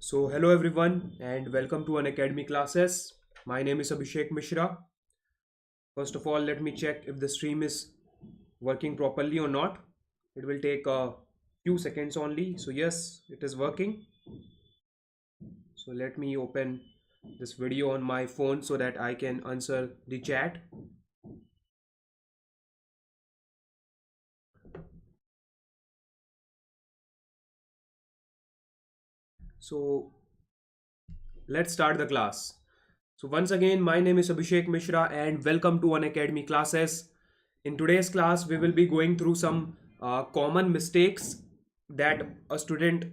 Hello everyone and welcome to Unacademy classes. My name is Abhishek Mishra. First of all, let me check if the stream is working properly or not. It will take a few seconds only. So yes, it is working. So let me open this video on my phone so that I can answer the chat. So let's start the class. So once again, my name is Abhishek Mishra and welcome to Unacademy classes. In today's class, we will be going through some common mistakes that a student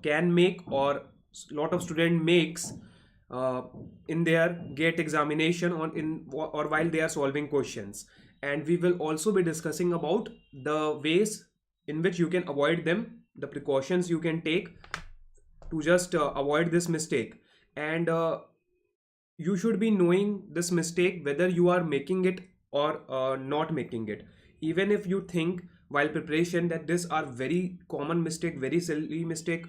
can make or a lot of student makes uh, in their GATE examination or while they are solving questions. And we will also be discussing about the ways in which you can avoid them, the precautions you can take to just avoid this mistake. And you should be knowing this mistake whether you are making it or not making it. Even if you think while preparation that these are very common mistake, very silly mistake,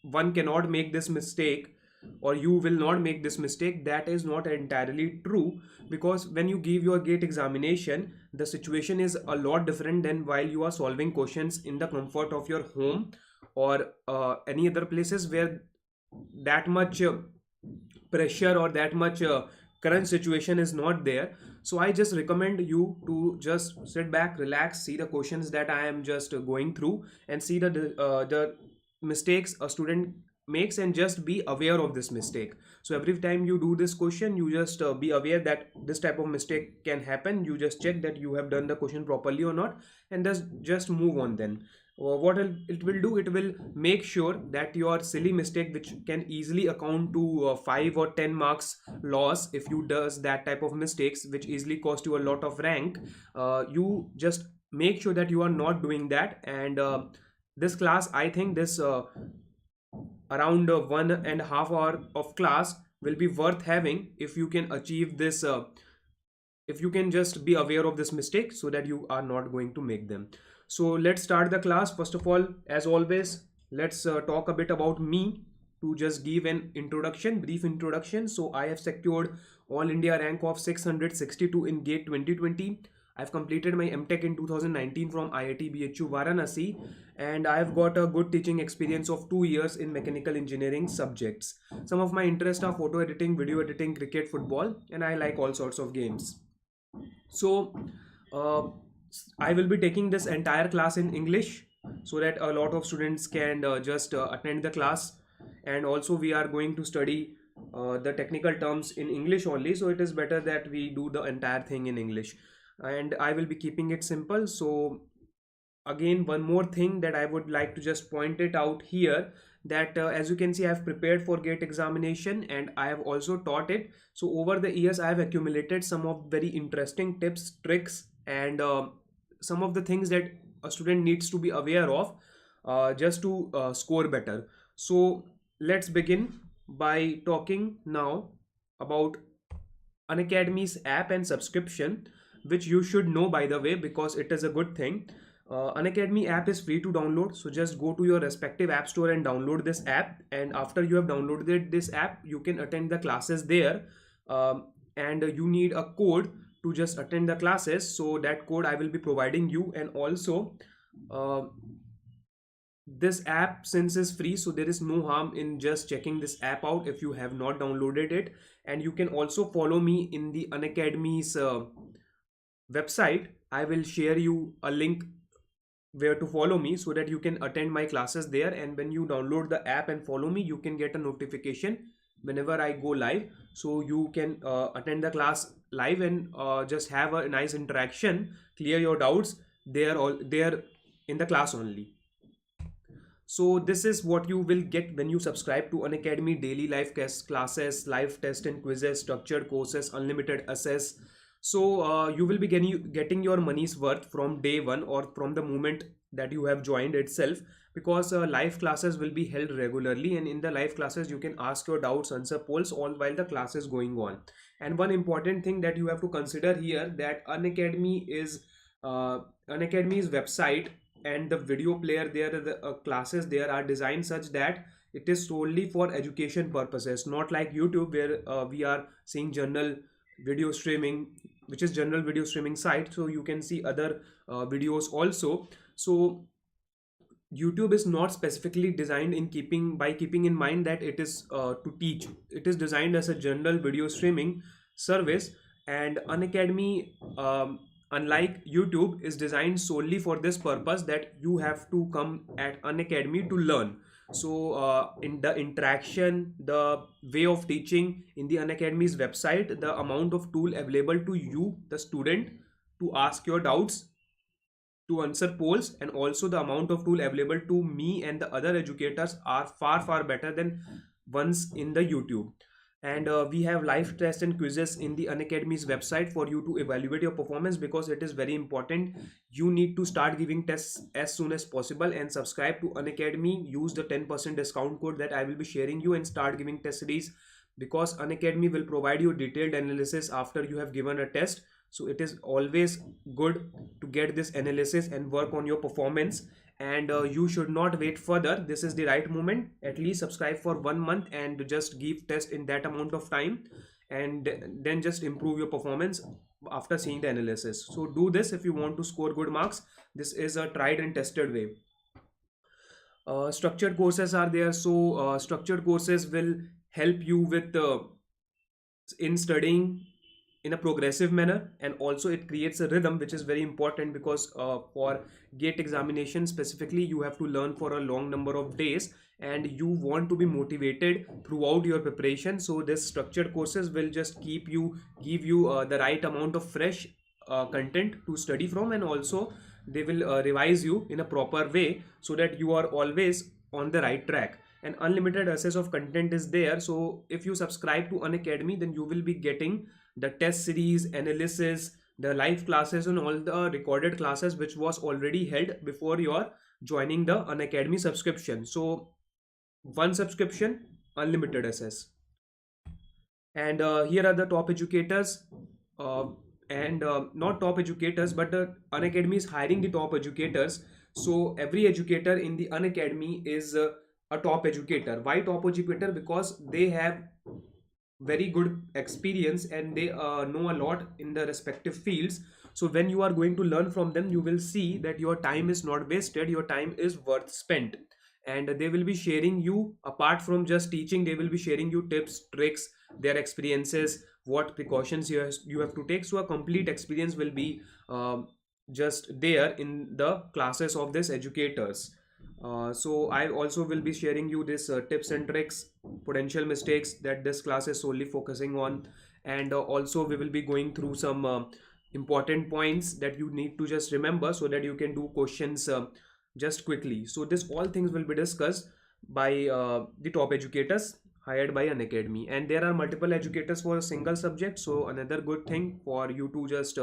one cannot make this mistake or you will not make this mistake, that is not entirely true, because when you give your GATE examination, the situation is a lot different than while you are solving questions in the comfort of your home or any other places where that much pressure or that much current situation is not there. So I just recommend you to just sit back, relax, see the questions that I am just going through, and see the mistakes a student makes, and just be aware of this mistake. So every time you do this question, you just be aware that this type of mistake can happen. You just check that you have done the question properly or not, and just move on. Then what it will do, it will make sure that your silly mistake, which can easily account to 5 or 10 marks loss if you does that type of mistakes, which easily cost you a lot of rank, you just make sure that you are not doing that. And this class, I think this around 1.5 hour of class will be worth having if you can achieve this, if you can just be aware of this mistake so that you are not going to make them. So let's start the class. First of all, as always, let's talk a bit about me to just give an introduction, brief introduction. So I have secured all India rank of 662 in GATE 2020. I've completed my MTech in 2019 from IIT BHU Varanasi, and I've got a good teaching experience of 2 years in mechanical engineering subjects. Some of my interests are photo editing, video editing, cricket, football, and I like all sorts of games. So uh, I will be taking this entire class in English so that a lot of students can just attend the class. And also we are going to study the technical terms in English only, so it is better that we do the entire thing in English. And I will be keeping it simple. So again, one more thing that I would like to just point it out here, that as you can see, I have prepared for GATE examination and I have also taught it. So over the years, I have accumulated some of very interesting tips, tricks, and some of the things that a student needs to be aware of just to score better. So let's begin by talking now about Unacademy's app and subscription, which you should know, by the way, because it is a good thing. Unacademy app is free to download, so just go to your respective app store and download this app. And after you have downloaded this app, you can attend the classes there. And you need a code to just attend the classes. So that code I will be providing you. And also, uh, this app, since is free, so there is no harm in just checking this app out if you have not downloaded it. And you can also follow me in the Unacademy's website. I will share you a link where to follow me so that you can attend my classes there. And when you download the app and follow me, you can get a notification whenever I go live, so you can attend the class live and just have a nice interaction, clear your doubts. They are all there in the class only. So this is what you will get when you subscribe to Unacademy: daily live classes, live test and quizzes, structured courses, unlimited access. So you will be getting your money's worth from day one or from the moment that you have joined itself, because live classes will be held regularly, and in the live classes you can ask your doubts, answer polls all while the class is going on. And one important thing that you have to consider here, that Unacademy is Unacademy's website and the video player there, the classes there are designed such that it is solely for education purposes, not like YouTube where we are seeing general video streaming, which is general video streaming site, so you can see other videos also. So YouTube is not specifically designed in keeping in mind that it is to teach. It is designed as a general video streaming service, and Unacademy, unlike YouTube, is designed solely for this purpose, that you have to come at Unacademy to learn. So in the interaction, the way of teaching in the Unacademy's website, the amount of tool available to you, the student, to ask your doubts, to answer polls, and also the amount of tool available to me and the other educators are far better than ones in the YouTube. And we have live tests and quizzes in the Unacademy's website for you to evaluate your performance, because it is very important. You need to start giving tests as soon as possible and subscribe to Unacademy. Use the 10% discount code that I will be sharing you and start giving test series, because Unacademy will provide you detailed analysis after you have given a test. So it is always good to get this analysis and work on your performance, and you should not wait further. This is the right moment. At least subscribe for 1 month and just give test in that amount of time, and then just improve your performance after seeing the analysis. So do this if you want to score good marks. This is a tried and tested way. Structured courses are there. So structured courses will help you with in studying in a progressive manner, and also it creates a rhythm, which is very important, because for GATE examination specifically, you have to learn for a long number of days and you want to be motivated throughout your preparation. So this structured courses will just give you the right amount of fresh content to study from, and also they will revise you in a proper way, so that you are always on the right track. And unlimited access of content is there. So if you subscribe to Unacademy, then you will be getting the test series, analysis, the live classes, and all the recorded classes which was already held before your joining the Unacademy subscription. So one subscription, unlimited access. And here are the top educators, and not top educators, but the Unacademy is hiring the top educators. So every educator in the Unacademy is a top educator. Why top educator? Because they have very good experience and they know a lot in the respective fields. So when you are going to learn from them, you will see that your time is not wasted, your time is worth spent. And they will be sharing you, apart from just teaching, they will be sharing you tips, tricks, their experiences, what precautions you have to take. So a complete experience will be just there in the classes of these educators. So I also will be sharing you this tips and tricks, potential mistakes that this class is solely focusing on, and also we will be going through some important points that you need to just remember, so that you can do questions just quickly. So this all things will be discussed by the top educators hired by Unacademy, and there are multiple educators for a single subject. So another good thing for you to just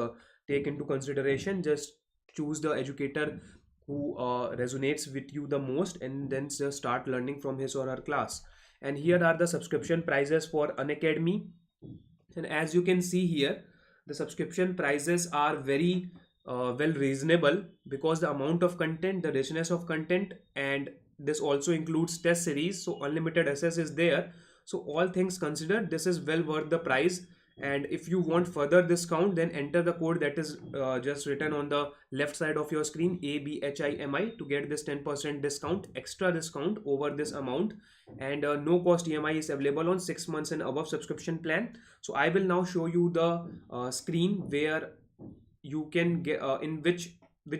take into consideration, just choose the educator who resonates with you the most, and then just start learning from his or her class. And here are the subscription prices for Unacademy, and as you can see here, the subscription prices are very well reasonable, because the amount of content, the richness of content, and this also includes test series, so unlimited access is there. So all things considered, this is well worth the price. And if you want further discount, then enter the code that is just written on the left side of your screen, ABHIMI, to get this 10% discount, extra discount over this amount. And no cost EMI is available on 6 months and above subscription plan. So I will now show you the screen where you can get in which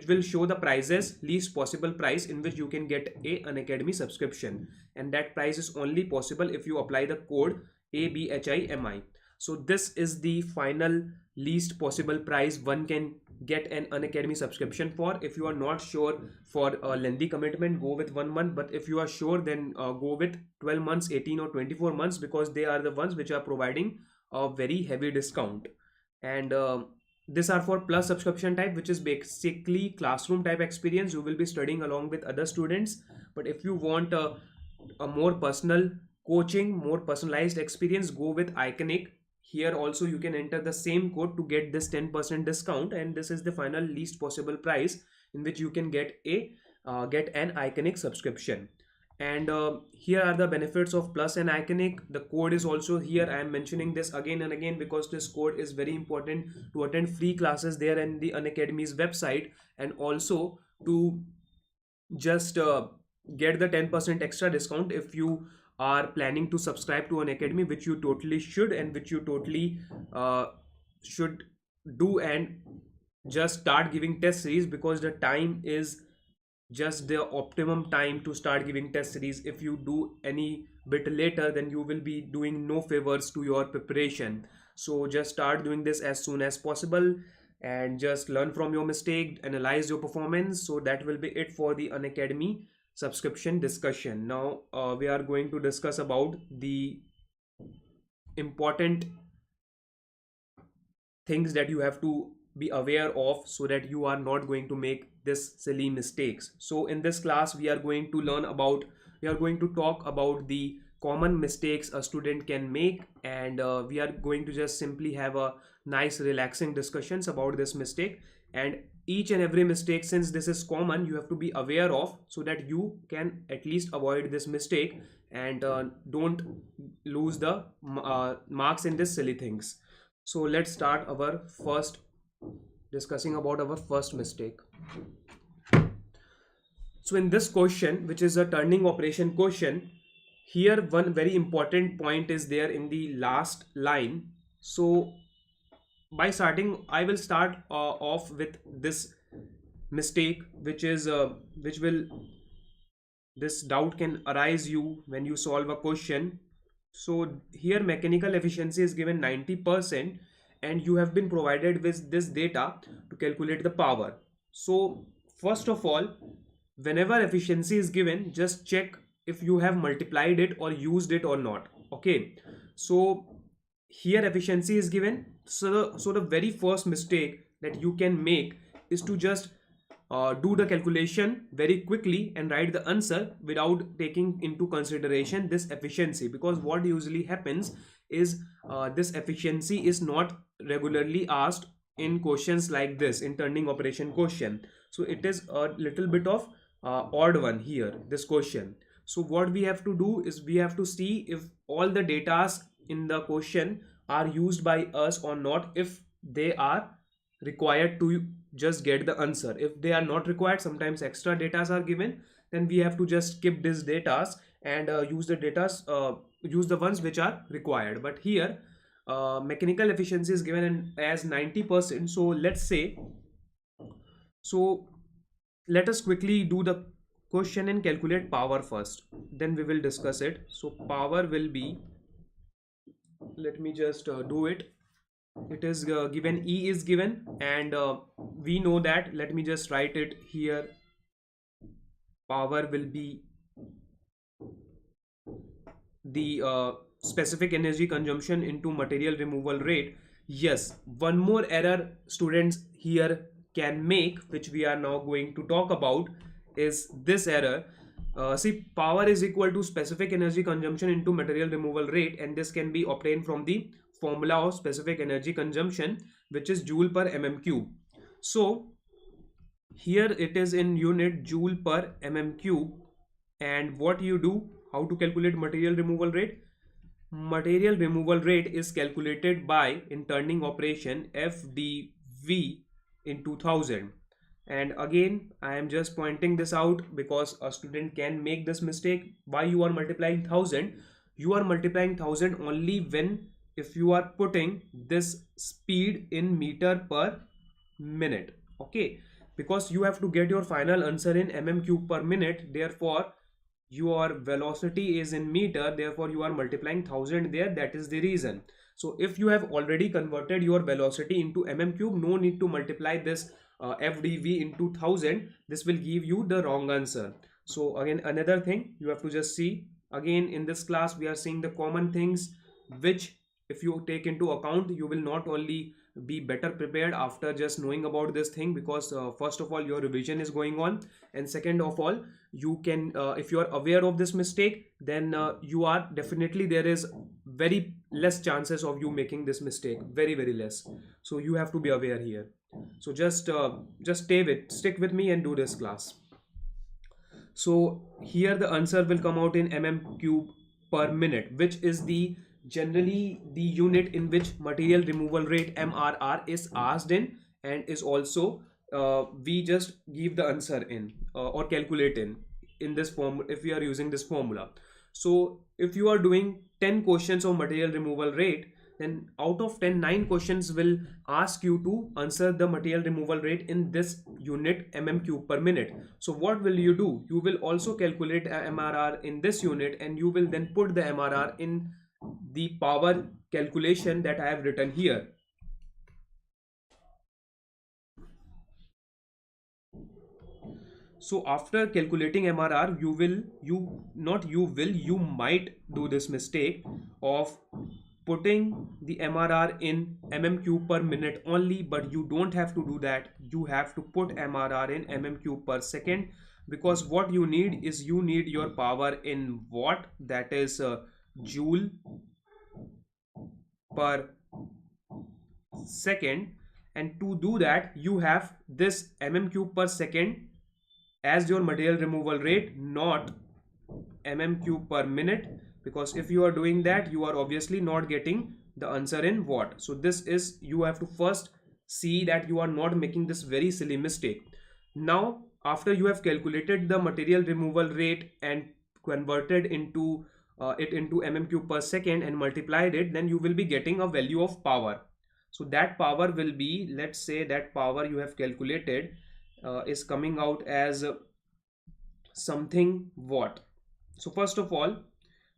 will show the prices, least possible price in which you can get a Unacademy subscription, and that price is only possible if you apply the code ABHIMI. So this is the final least possible price one can get an Unacademy subscription for. If you are not sure for a lengthy commitment, go with 1 month, but if you are sure, then go with 12 months, 18 or 24 months, because they are the ones which are providing a very heavy discount. And these are for plus subscription type, which is basically classroom type experience. You will be studying along with other students. But if you want a more personal coaching, more personalized experience, go with Iconic. Here also you can enter the same code to get this 10% discount, and this is the final least possible price in which you can get an Iconic subscription. And here are the benefits of Plus and Iconic. The code is also here. I am mentioning this again and again because this code is very important to attend free classes there in the Unacademy's website, and also to just get the 10% extra discount if you are planning to subscribe to Unacademy, which you totally should, and which you totally should do, and just start giving test series, because the time is just the optimum time to start giving test series. If you do any bit later, then you will be doing no favors to your preparation. So just start doing this as soon as possible, and just learn from your mistake, analyze your performance. So that will be it for the Unacademy subscription discussion. Now we are going to discuss about the important things that you have to be aware of, so that you are not going to make this silly mistakes. So in this class we are going to talk about the common mistakes a student can make, and we are going to just simply have a nice relaxing discussions about this mistake. And each and every mistake, since this is common, you have to be aware of, so that you can at least avoid this mistake, and don't lose the marks in this silly things. So let's start our first discussing about our first mistake. So in this question, which is a turning operation question, here one very important point is there in the last line. So by starting, I will start off with this mistake, which is this doubt can arise you when you solve a question. So here mechanical efficiency is given 90%, and you have been provided with this data to calculate the power. So first of all, whenever efficiency is given, just check if you have multiplied it or used it or not. Okay, so here efficiency is given. So the very first mistake that you can make is to just do the calculation very quickly and write the answer without taking into consideration this efficiency, because what usually happens is this efficiency is not regularly asked in questions like this, in turning operation question. So it is a little bit of odd one here, this question. So what we have to do is we have to see if all the datas in the question are used by us or not, if they are required to just get the answer. If they are not required, sometimes extra datas are given, then we have to just skip these datas and use the ones which are required. But here mechanical efficiency is given as 90%. So let's say, so let us quickly do the question and calculate power first, then we will discuss it. So power will be, let me just do it. It is given, E is given, and we know that, let me just write it here. Power will be the specific energy consumption into material removal rate. Yes, one more error students here can make, which we are now going to talk about, is this error. See, power is equal to specific energy consumption into material removal rate, and this can be obtained from the formula of specific energy consumption, which is joule per mm cube. So here it is in unit joule per mm cube. And what you do, how to calculate material removal rate? Material removal rate is calculated by, in turning operation, FdV into 1000. And again, I am just pointing this out because a student can make this mistake. Why you are multiplying 1000? You are multiplying 1000 only when, if you are putting this speed in meter per minute. Okay, because you have to get your final answer in mm cube per minute, therefore your velocity is in meter, therefore you are multiplying 1000 there. That is the reason. So if you have already converted your velocity into mm cube, no need to multiply this FdV into 1000. This will give you the wrong answer. So again, another thing you have to just see, again in this class we are seeing the common things, which if you take into account, you will not only be better prepared after just knowing about this thing, because first of all your revision is going on, and second of all you can if you are aware of this mistake, then you are definitely, there is very less chances of you making this mistake, very less. So you have to be aware here. So just stick with me and do this class. So here the answer will come out in mm cube per minute, which is the generally the unit in which material removal rate MRR is asked in, and is also we just give the answer in or calculate in this form if we are using this formula. So if you are doing 10 questions of material removal rate, then out of 10, 9 questions will ask you to answer the material removal rate in this unit mm cube per minute. So what will you do? You will also calculate a MRR in this unit, and you will then put the MRR in the power calculation that I have written here. So after calculating MRR, you might do this mistake of putting the MRR in mm cube per minute only, but you don't have to do that. You have to put MRR in mm cube per second, because what you need is you need your power in watt, that is joule per second. And to do that, you have this mm cube per second as your material removal rate, not mm cube per minute, because if you are doing that, you are obviously not getting the answer in watt. So this is, you have to first see that you are not making this very silly mistake. Now after you have calculated the material removal rate and converted into it into mm cube per second and multiplied it, then you will be getting a value of power. So that power will be, let's say that power you have calculated is coming out as something watt. So first of all,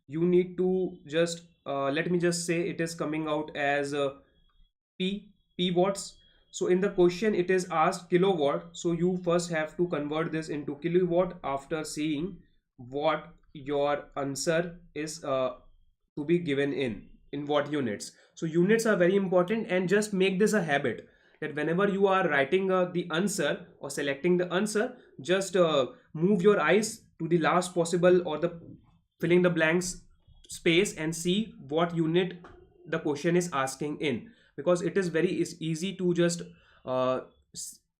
you need to just let me just say it is coming out as p watts. So in the question it is asked kilowatt, so you first have to convert this into kilowatt after seeing what your answer is to be given in what units. So units are very important, and just make this a habit that whenever you are writing the answer or selecting the answer, just move your eyes to the last possible or the filling the blanks space and see what unit the question is asking in, because it is very easy to just uh,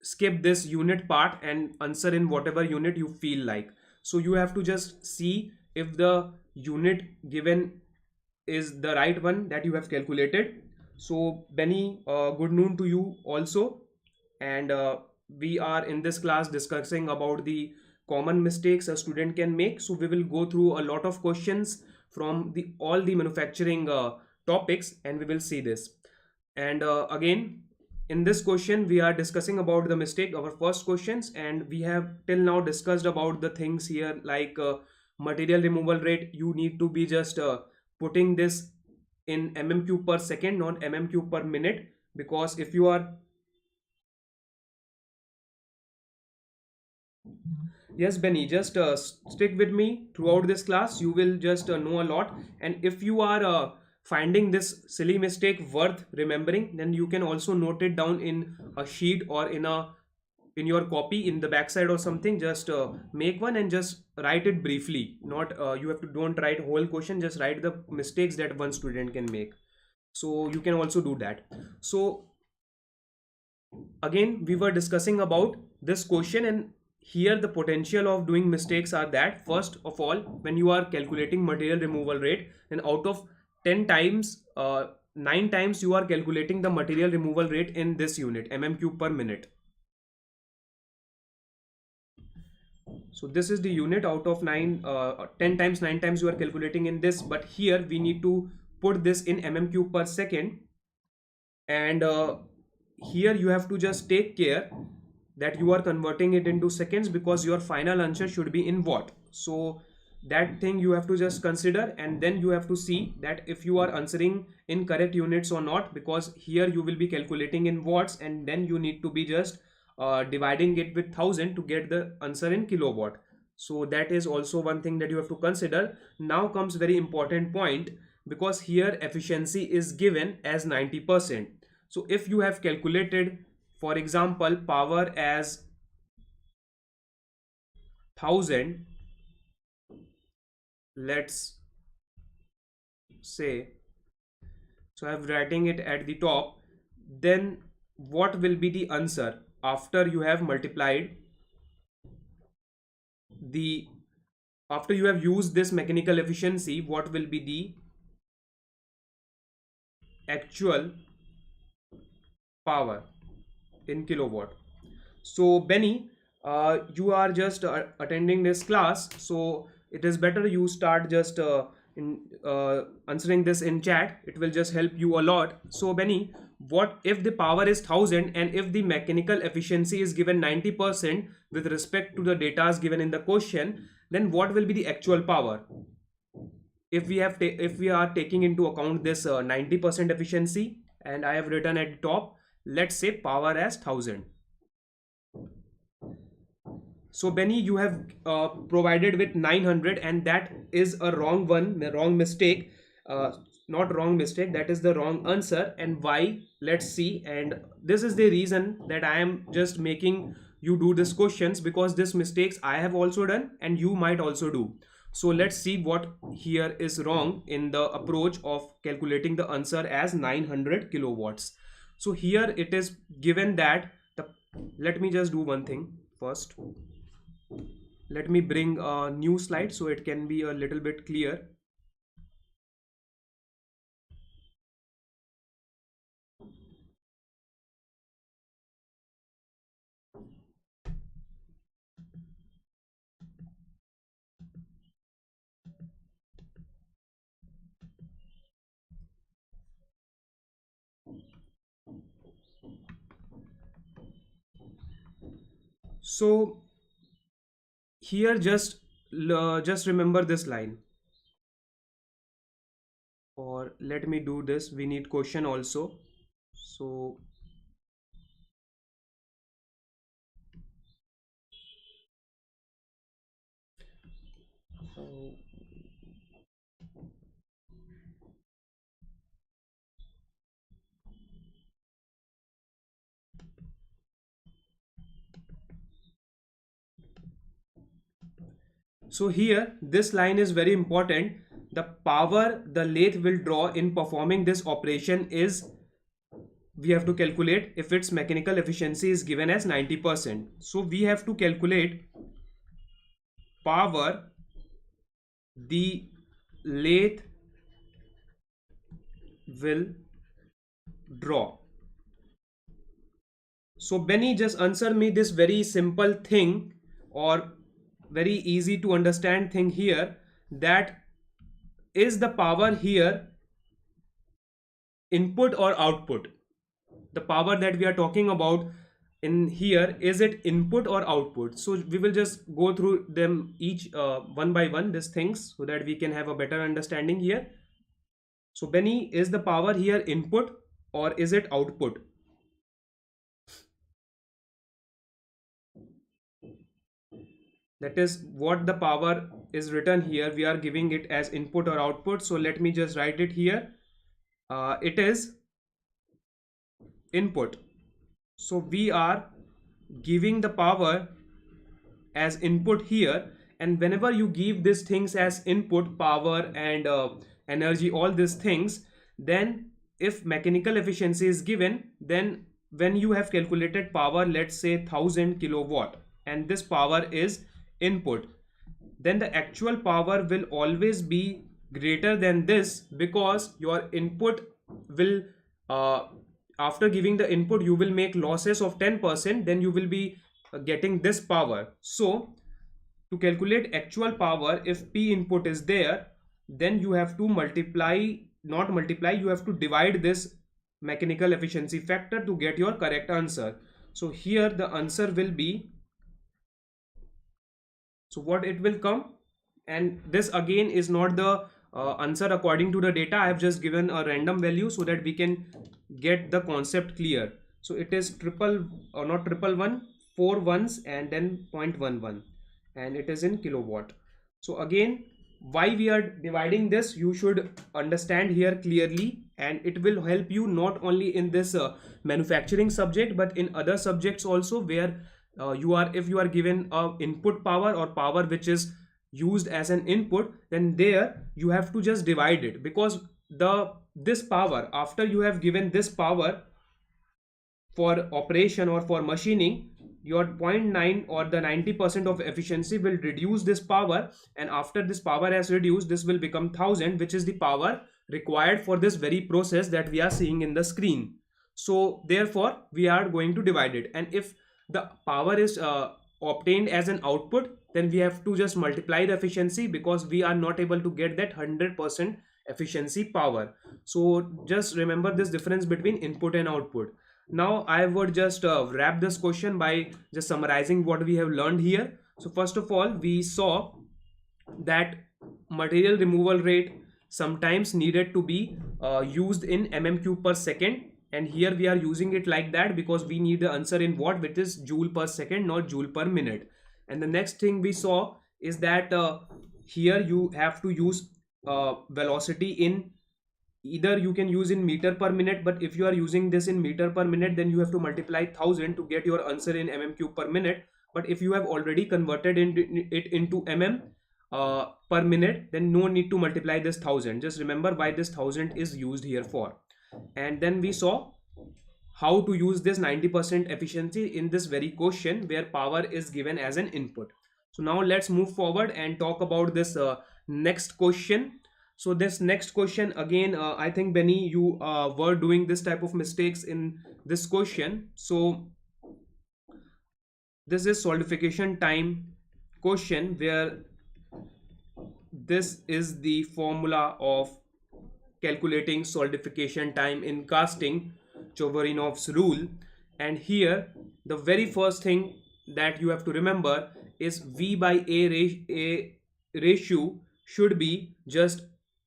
skip this unit part and answer in whatever unit you feel like. So you have to just see if the unit given is the right one that you have calculated. So Benny, good noon to you also. And we are in this class discussing about the common mistakes a student can make. So we will go through a lot of questions from the all the manufacturing topics, and we will see this. And again, in this question we are discussing about the mistake, our first questions, and we have till now discussed about the things here like material removal rate. You need to be just putting this in mm cube per second, not mm cube per minute, because if you are, yes Benny, just stick with me throughout this class, you will just know a lot. And if you are finding this silly mistake worth remembering, then you can also note it down in a sheet or in your copy in the backside or something. Just make one and just write it briefly, not you have to don't write whole question, just write the mistakes that one student can make. So you can also do that. So again, we were discussing about this question, and here the potential of doing mistakes are that, first of all, when you are calculating material removal rate, then out of 10 times 9 times you are calculating the material removal rate in this unit mm cube per minute. So this is the unit. Out of 10 times 9 times you are calculating in this, but here we need to put this in mm cube per second. And here you have to just take care that you are converting it into seconds, because your final answer should be in watt. So that thing you have to just consider, and then you have to see that if you are answering in correct units or not, because here you will be calculating in watts, and then you need to be just dividing it with 1000 to get the answer in kilowatt. So that is also one thing that you have to consider. Now comes very important point, because here efficiency is given as 90%. So if you have calculated, for example, power as 1000, let's say, so I'm writing it at the top, then what will be the answer after you have multiplied the after you have used this mechanical efficiency, what will be the actual power in kilowatt? So Benny, you are just attending this class, so it is better you start just answering this in chat. It will just help you a lot. So Benny, what if the power is 1000 and if the mechanical efficiency is given 90% with respect to the data given in the question, then what will be the actual power? If we have if we are taking into account this 90% efficiency, and I have written at the top, let's say power as 1000. So Benny, you have provided with 900, and that is a wrong one, a wrong mistake. Not wrong mistake, that is the wrong answer. And why? Let's see. And this is the reason that I am just making you do these questions, because these mistakes I have also done and you might also do. So let's see what here is wrong in the approach of calculating the answer as 900 kilowatts. So here it is given that the, let me just do one thing first. Let me bring a new slide so it can be a little bit clear. So here just remember this line, or let me do this, we need question also. So so here this line is very important. The power the lathe will draw in performing this operation is, we have to calculate if its mechanical efficiency is given as 90%. So we have to calculate power the lathe will draw. So Benny, just answer me this very simple thing, or very easy to understand thing here, that is the power here input or output? The power that we are talking about in here, is it input or output? So we will just go through them each one by one, these things, so that we can have a better understanding here. So Benny, is the power here input or is it output? That is what the power is written here. We are giving it as input or output. So let me just write it here. It is input. So we are giving the power as input here, and whenever you give these things as input, power and energy, all these things, then if mechanical efficiency is given, then when you have calculated power, let's say 1000 kilowatt, and this power is input, then the actual power will always be greater than this, because your input will after giving the input you will make losses of 10%, then you will be getting this power. So to calculate actual power, if P input is there, then you have to multiply, not multiply, you have to divide this mechanical efficiency factor to get your correct answer. So here the answer will be, so what it will come, and this again is not the answer according to the data. I have just given a random value so that we can get the concept clear. So it is triple or not triple one, 4 ones and then 0.11, and it is in kilowatt. So again, why we are dividing this, you should understand here clearly, and it will help you not only in this manufacturing subject but in other subjects also, where you are, if you are given a input power or power which is used as an input, then there you have to just divide it, because this power, after you have given this power, for operation or for machining, your zero point 0.9 or the 90% of efficiency will reduce this power, and after this power has reduced, this will become 1000, which is the power required for this very process that we are seeing in the screen. So therefore we are going to divide it, and if the power is obtained as an output, then we have to just multiply the efficiency, because we are not able to get that 100% efficiency power. So just remember this difference between input and output. Now I would just wrap this question by just summarizing what we have learned here. So first of all, we saw that material removal rate sometimes needed to be used in mm cube per second, and here we are using it like that because we need the answer in watt, which is joule per second, not joule per minute. And the next thing we saw is that here you have to use velocity in, either you can use in meter per minute, but if you are using this in meter per minute, then you have to multiply 1000 to get your answer in mm cube per minute. But if you have already converted it into mm per minute, then no need to multiply this 1000. Just remember why this 1000 is used here for. And then we saw how to use this 90% efficiency in this very question where power is given as an input. So now let's move forward and talk about this next question. So this next question again, I think Benny, you were doing this type of mistakes in this question. So this is solidification time question where this is the formula of calculating solidification time in casting, Chovarinov's rule. And here the very first thing that you have to remember is V by A ratio should be just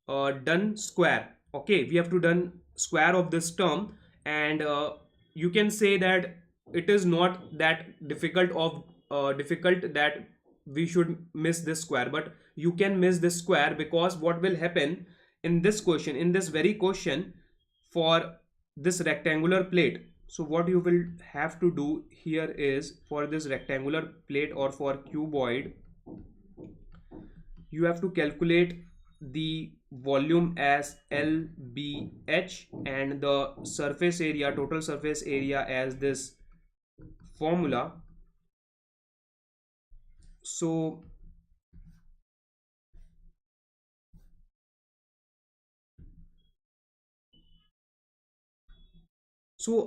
done square. Okay, we have to done square of this term, and you can say that it is not that difficult that we should miss this square, but you can miss this square, because what will happen in this question, in this very question, for this rectangular plate, so what you will have to do here is, for this rectangular plate or for cuboid, you have to calculate the volume as LBH and the surface area, total surface area, as this formula. So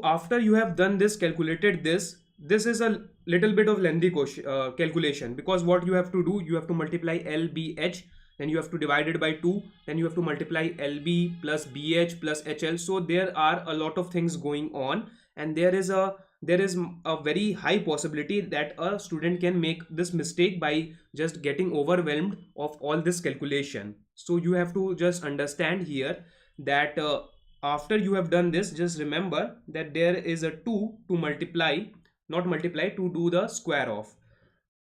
after you have done this, calculated this is a little bit of lengthy calculation, because what you have to do, you have to multiply LBH, then you have to divide it by 2, then you have to multiply LB plus BH plus HL. So there are a lot of things going on, and there is a very high possibility that a student can make this mistake by just getting overwhelmed of all this calculation. So you have to just understand here that after you have done this, just remember that there is a 2 to multiply, not multiply, to do the square of.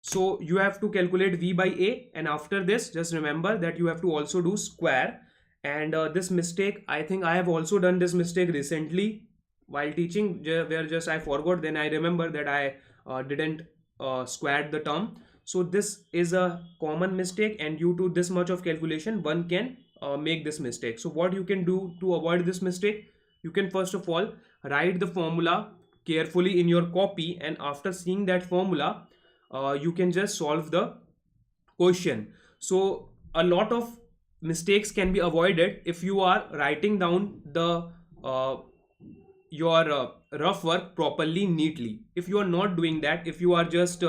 So you have to calculate V by A, and after this just remember that you have to also do square. And this mistake, I think I have also done this mistake recently while teaching, where just I forgot, then I remember that I didn't squared the term. So this is a common mistake, and due to this much of calculation, one can make this mistake. So what you can do to avoid this mistake, you can first of all write the formula carefully in your copy, and after seeing that formula, you can just solve the question. So a lot of mistakes can be avoided if you are writing down the your rough work properly, neatly. If you are not doing that, if you are just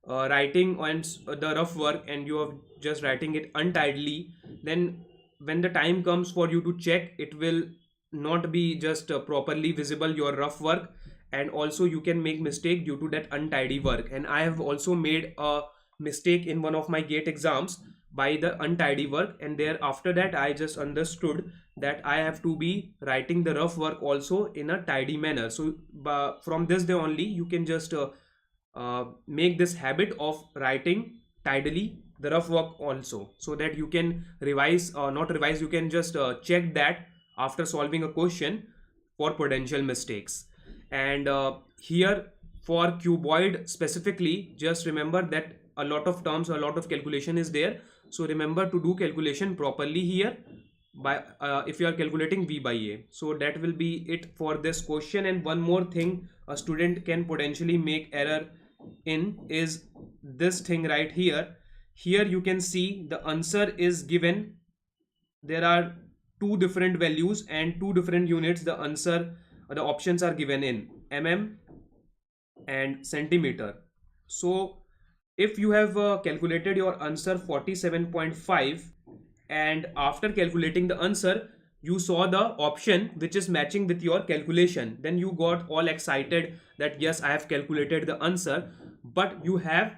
writing on the rough work and you are just writing it untidily, then when the time comes for you to check, it will not be just properly visible, your rough work, and also you can make mistake due to that untidy work. And I have also made a mistake in one of my GATE exams by the untidy work, and there after that I just understood that I have to be writing the rough work also in a tidy manner. So from this day only, you can just make this habit of writing tidily the rough work also, so that you can revise, not revise, you can just check that after solving a question for potential mistakes. And here for cuboid specifically, just remember that a lot of terms, a lot of calculation is there. So remember to do calculation properly here. by if you are calculating v by a. So that will be it for this question. And one more thing a student can potentially make error in is this thing right here. Here you can see the answer is given. There are two different values and two different units. The answer, the options are given in mm and centimeter. So if you have calculated your answer 47.5, and after calculating the answer you saw the option which is matching with your calculation, then you got all excited that yes, I have calculated the answer. But you have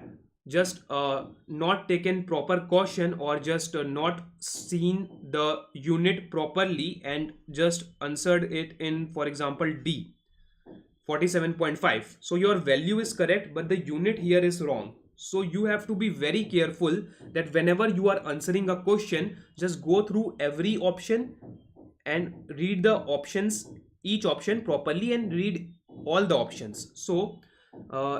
just not taken proper caution, or just not seen the unit properly and just answered it in, for example, D, 47.5. So your value is correct, but the unit here is wrong. So you have to be very careful that whenever you are answering a question, just go through every option and read the options, each option properly, and read all the options. So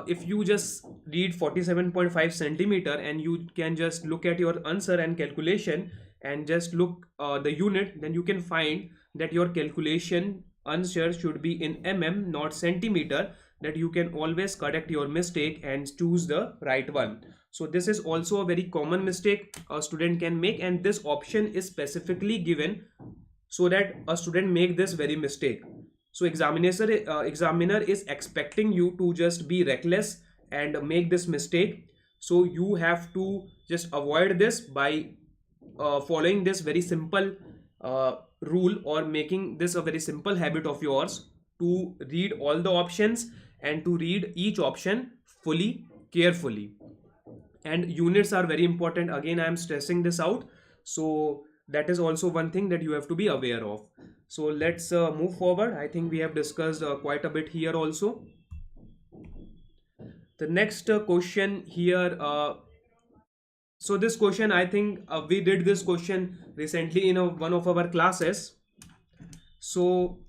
if you just read 47.5 centimeter and you can just look at your answer and calculation and just look the unit, then you can find that your calculation answer should be in mm, not centimeter. That you can always correct your mistake and choose the right one. So this is also a very common mistake a student can make, and this option is specifically given so that a student make this very mistake. So examiner is expecting you to just be reckless and make this mistake. So you have to just avoid this by following this very simple rule, or making this a very simple habit of yours to read all the options and to read each option fully, carefully. And units are very important. Again, I am stressing this out. So that is also one thing that you have to be aware of. So let's move forward. I think we have discussed quite a bit here also. The next question here. So this question, I think we did this question recently in one of our classes. So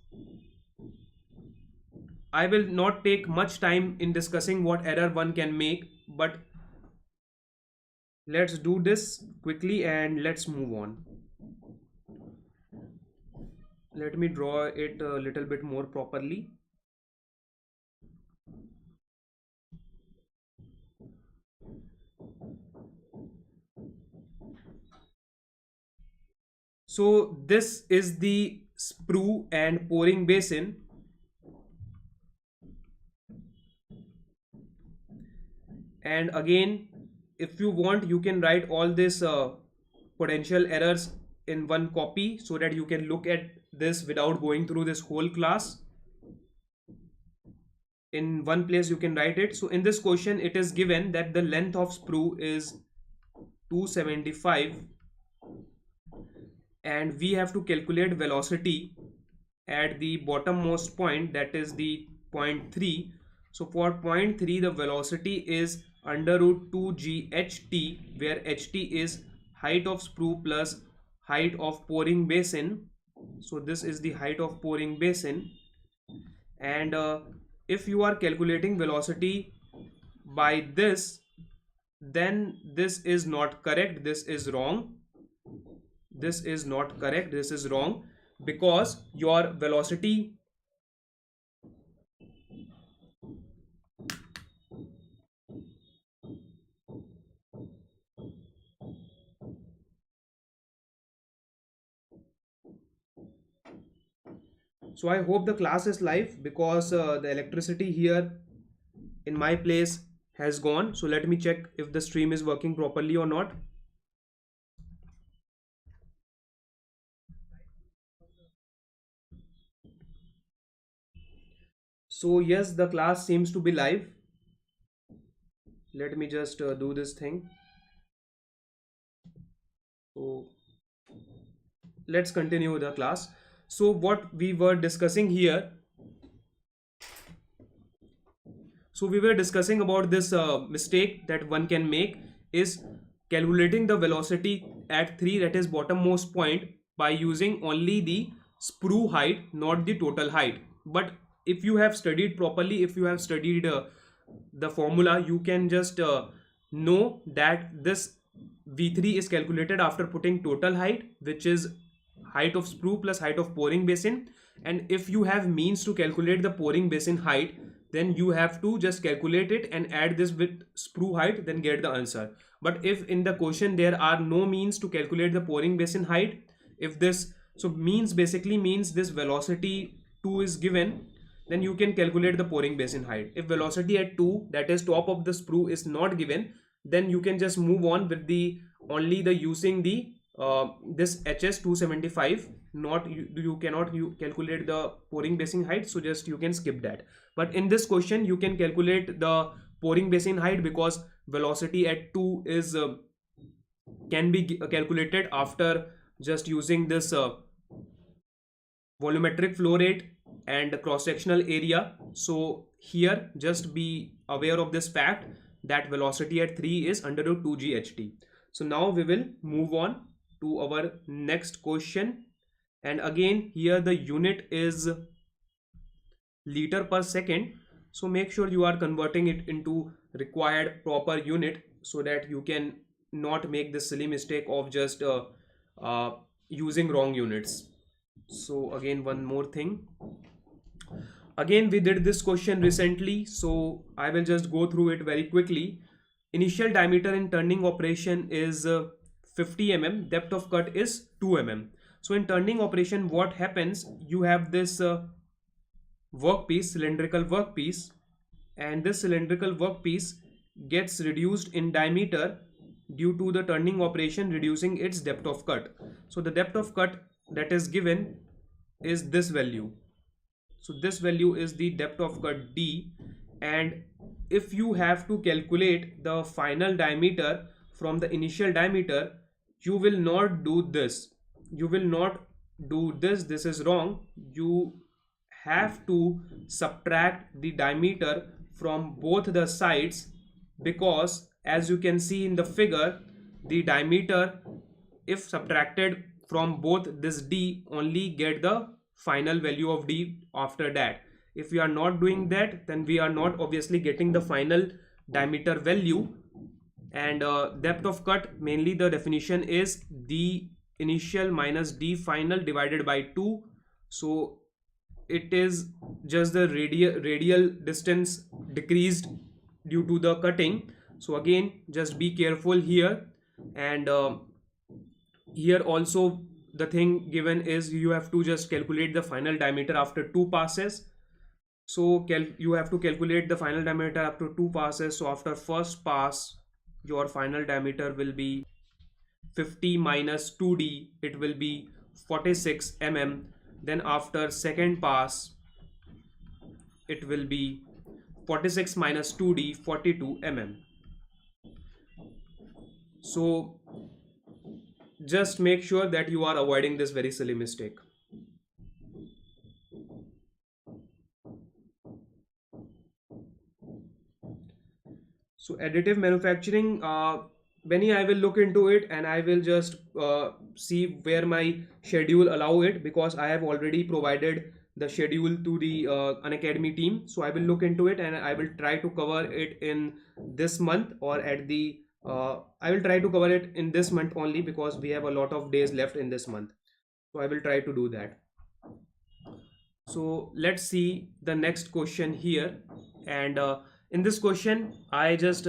I will not take much time in discussing what error one can make, but let's do this quickly and let's move on. Let me draw it a little bit more properly. So this is the sprue and pouring basin. And again, if you want, you can write all this potential errors in one copy so that you can look at this without going through this whole class. In one place you can write it. So in this question it is given that the length of sprue is 275 and we have to calculate velocity at the bottommost point, that is the point 3. So for point 3 the velocity is under root 2 GHT, where HT is height of sprue plus height of pouring basin. So this is the height of pouring basin. And if you are calculating velocity by this, then this is not correct, this is wrong. This is not correct, this is wrong, because your velocity so I hope the class is live, because the electricity here in my place has gone. So let me check if the stream is working properly or not. So yes, the class seems to be live. Let me just do this thing. So let's continue the class. So what we were discussing here, so we were discussing about this mistake that one can make is calculating the velocity at 3, that is bottommost point, by using only the sprue height, not the total height. But if you have studied properly, if you have studied the formula, you can just know that this V3 is calculated after putting total height, which is height of sprue plus height of pouring basin, and if you have means to calculate the pouring basin height, then you have to just calculate it and add this with sprue height, then get the answer. But if in the question there are no means to calculate the pouring basin height, if this, so means basically means this velocity 2 is given, then you can calculate the pouring basin height. If velocity at 2, that is top of the sprue, is not given, then you can just move on with the only the using the this HS 275. Not you cannot calculate the pouring basin height, so just you can skip that. But in this question you can calculate the pouring basin height, because velocity at 2 is can be calculated after just using this volumetric flow rate and cross-sectional area. So here just be aware of this fact that velocity at 3 is under root 2 GHT. So now we will move on to our next question, and again here the unit is liter per second. So make sure you are converting it into required proper unit, so that you can not make the silly mistake of just using wrong units. So again, one more thing, again we did this question recently, so I will just go through it very quickly. Initial diameter in turning operation is 50 mm, depth of cut is 2 mm. So in turning operation what happens, you have this workpiece, cylindrical workpiece, and this cylindrical workpiece gets reduced in diameter due to the turning operation reducing its depth of cut. So the depth of cut that is given is this value. So this value is the depth of cut D, and if you have to calculate the final diameter from the initial diameter, you will not do this. You will not do this. This is wrong. You have to subtract the diameter from both the sides, because as you can see in the figure, the diameter, if subtracted from both this D, only get the final value of D after that. If we are not doing that, then we are not obviously getting the final diameter value. And depth of cut, mainly the definition is D initial minus D final divided by 2. So it is just the radial distance decreased due to the cutting. So again, just be careful here. And here also the thing given is you have to just calculate the final diameter after 2 passes. So you have to calculate the final diameter after 2 passes. So after first pass, your final diameter will be 50 minus 2D, it will be 46 mm. Then after second pass, it will be 46 minus 2D, 42 mm. So just make sure that you are avoiding this very silly mistake. So additive manufacturing, Benny, I will look into it, and I will just see where my schedule allow it, because I have already provided the schedule to the Unacademy team. So I will look into it, and I will try to cover it in this month, or at the I will try to cover it in this month only, because we have a lot of days left in this month. So I will try to do that. So let's see the next question here. And in this question, I just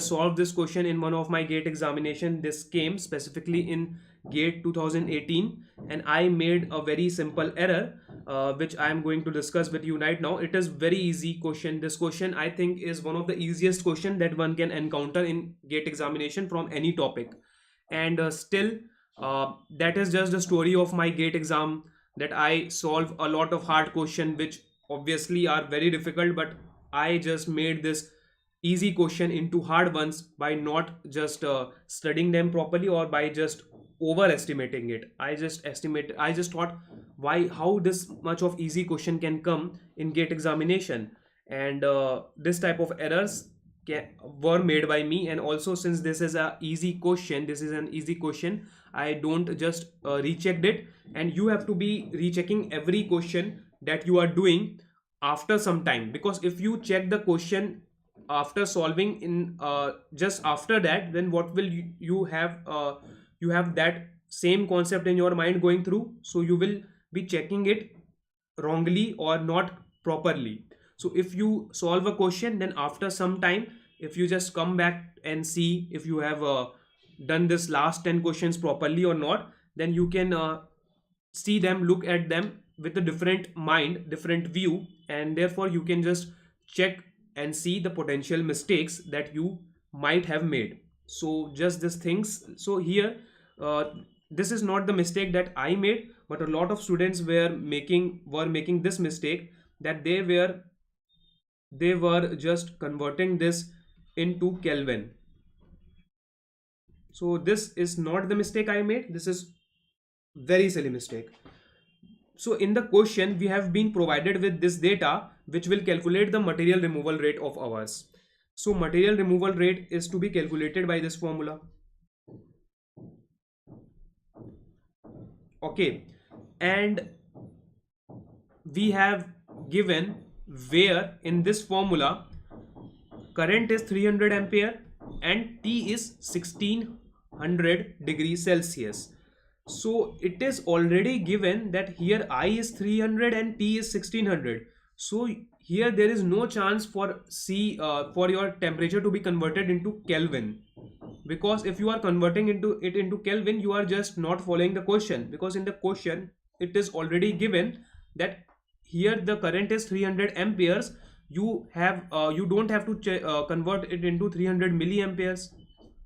solved this question in one of my GATE examination. This came specifically in GATE 2018, and I made a very simple error, which I am going to discuss with you right now. It is very easy question. This question I think is one of the easiest question that one can encounter in GATE examination from any topic. And still that is just the story of my GATE exam, that I solve a lot of hard question which obviously are very difficult, but I just made this easy question into hard ones by not just studying them properly, or by just overestimating it. I just thought, how this much of easy question can come in GATE examination, and this type of errors were made by me. And also, since this is an easy question, I don't just rechecked it, and you have to be rechecking every question that you are doing after some time, because if you check the question after solving in just after that, then what will you have, you have that same concept in your mind going through, so you will be checking it wrongly or not properly. So if you solve a question, then after some time, if you just come back and see if you have done this last 10 questions properly or not, then you can see them, look at them with a different mind, different view, and therefore you can just check and see the potential mistakes that you might have made. So just these things. So here, uh, this is not the mistake that I made, but a lot of students were making this mistake, that they were just converting this into Kelvin. So this is not the mistake I made. This is very silly mistake. So in the question, we have been provided with this data which will calculate the material removal rate of ours. So material removal rate is to be calculated by this formula. Okay. And we have given where in this formula current is 300 ampere and T is 1600 degrees Celsius. So it is already given that here I is 300 and T is 1600. So here there is no chance for for your temperature to be converted into Kelvin, because if you are converting into Kelvin, you are just not following the question, because in the question it is already given that here the current is 300 amperes. You don't have to convert it into 300 milliamperes.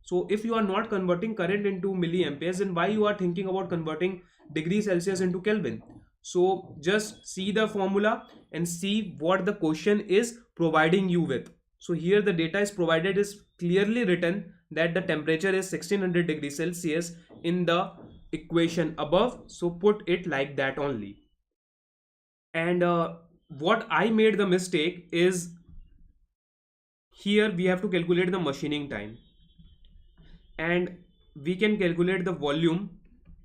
So if you are not converting current into milliamperes, then why you are thinking about converting degrees Celsius into Kelvin? So just see the formula and see what the question is providing you with. So here the data is provided, is clearly written that the temperature is 1600 degrees Celsius in the equation above. So put it like that only. And what I made the mistake is, here we have to calculate the machining time, and we can calculate the volume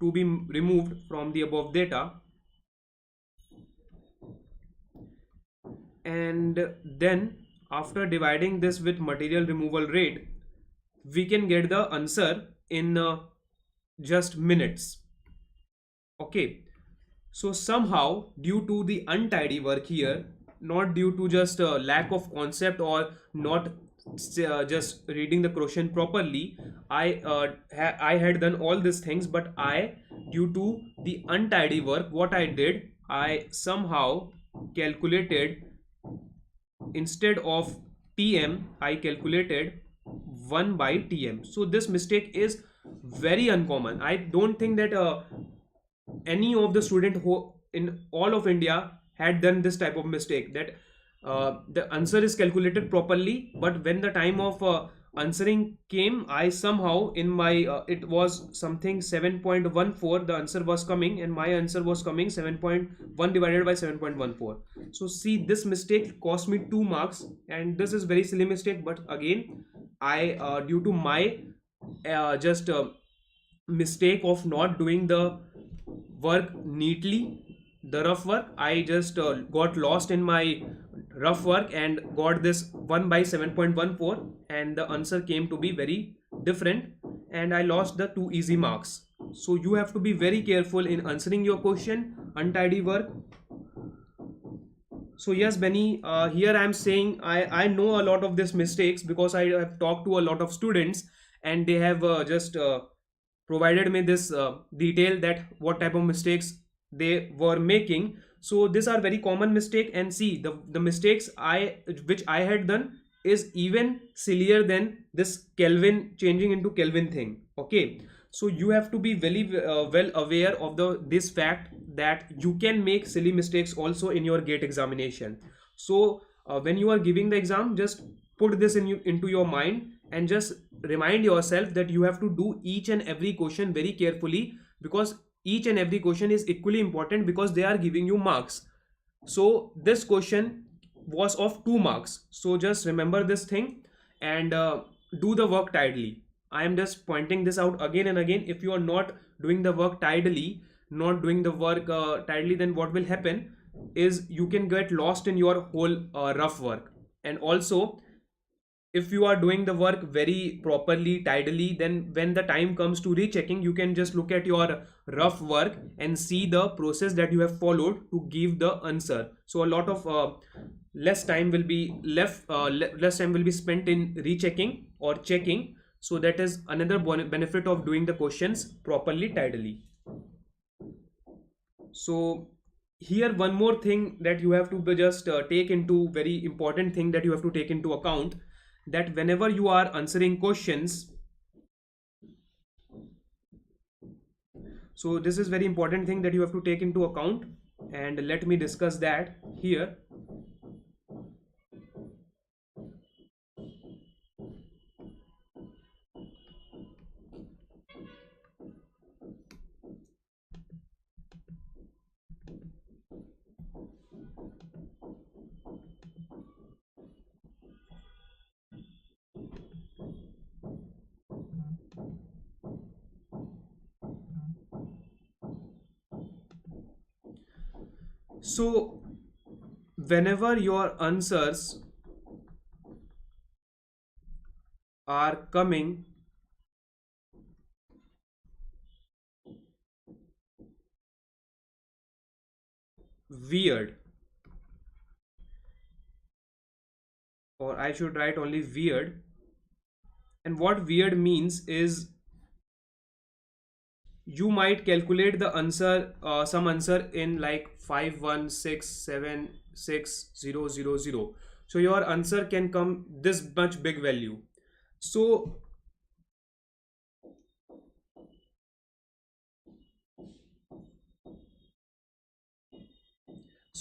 to be removed from the above data, and then after dividing this with material removal rate, we can get the answer in just minutes. Okay. So somehow, due to the untidy work here, not due to just lack of concept or not just reading the question properly, I had done all these things, but due to the untidy work, what I did, I somehow calculated, instead of Tm, I calculated 1 by Tm. So this mistake is very uncommon. I don't think that any of the student who in all of India had done this type of mistake, that the answer is calculated properly, but when the time of answering came, I somehow in my it was something 7.14, the answer was coming, and my answer was coming 7.1 divided by 7.14. So see, this mistake cost me 2 marks, and this is very silly mistake, but again I due to my just mistake of not doing the work neatly, the rough work, I just got lost in my rough work and got this 1 by 7.14, and the answer came to be very different, and I lost the 2 easy marks. So you have to be very careful in answering your question, untidy work. So yes, Benny, here I am saying I know a lot of these mistakes because I have talked to a lot of students, and they have just provided me this detail that what type of mistakes they were making. So these are very common mistake, and see the mistakes which I had done is even sillier than this Kelvin changing into Kelvin thing. Okay, so you have to be very well aware of this fact that you can make silly mistakes also in your GATE examination. So when you are giving the exam, just put this into your mind and just remind yourself that you have to do each and every question very carefully, because each and every question is equally important, because they are giving you marks. So this question was of 2 marks, so just remember this thing and do the work tidily. I am just pointing this out again and again. If you are not doing the work tidily, then what will happen is you can get lost in your whole rough work. And also, if you are doing the work very properly, tidily, then when the time comes to rechecking, you can just look at your rough work and see the process that you have followed to give the answer. So a lot of less time will be left, less time will be spent in rechecking or checking. So that is another benefit of doing the questions properly, tidily. So here one more thing that you have to just take into, very important thing that you have to take into account, that whenever you are answering questions, so this is very important thing that you have to take into account, and let me discuss that here. So whenever your answers are coming weird, or I should write only weird, and what weird means is you might calculate the answer, some answer in like 516760000. So your answer can come this much big value. So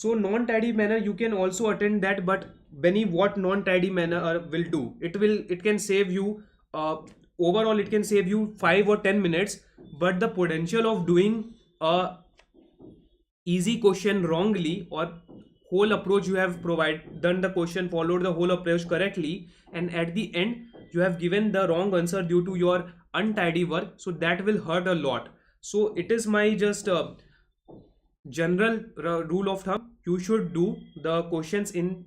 non-tidy manner you can also attend that, but Benny, what non-tidy manner will do, it can save you, overall it can save you 5 or 10 minutes, but the potential of doing a easy question wrongly, or whole approach you have provided, done the question, followed the whole approach correctly, and at the end you have given the wrong answer due to your untidy work, so that will hurt a lot. So it is my just general rule of thumb, you should do the questions in,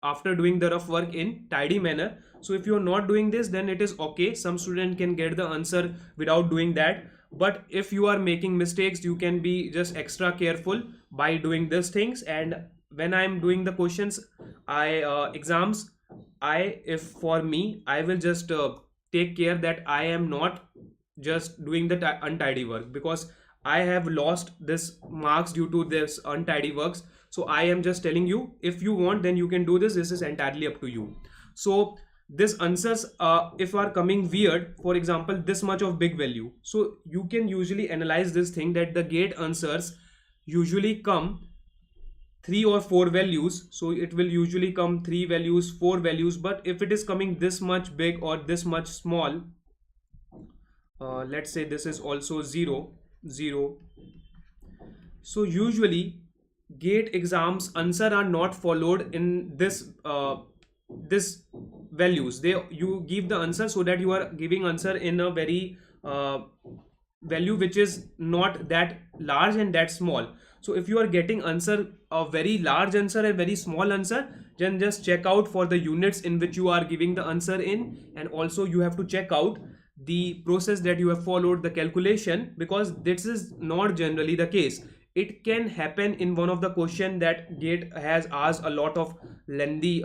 after doing the rough work, in tidy manner. So if you're not doing this, then it is okay, some student can get the answer without doing that. But if you are making mistakes, you can be just extra careful by doing these things. And when I'm doing the questions, I exams, I if for me, I will just take care that I am not just doing the untidy work, because I have lost this marks due to this untidy works. So I am just telling you, if you want, then you can do this, this is entirely up to you. So this answers, if are coming weird, for example this much of big value, so you can usually analyze this thing, that the gate answers usually come 3 or 4 values, so it will usually come 3 values, 4 values. But if it is coming this much big or this much small, let's say this is also 0 0, so usually gate exams answer are not followed in this values, they, you give the answer so that you are giving answer in a very value which is not that large and that small. So if you are getting answer, a very large answer and very small answer, then just check out for the units in which you are giving the answer in, and also you have to check out the process that you have followed, the calculation, because this is not generally the case. It can happen in one of the question that gate has asked a lot of lengthy,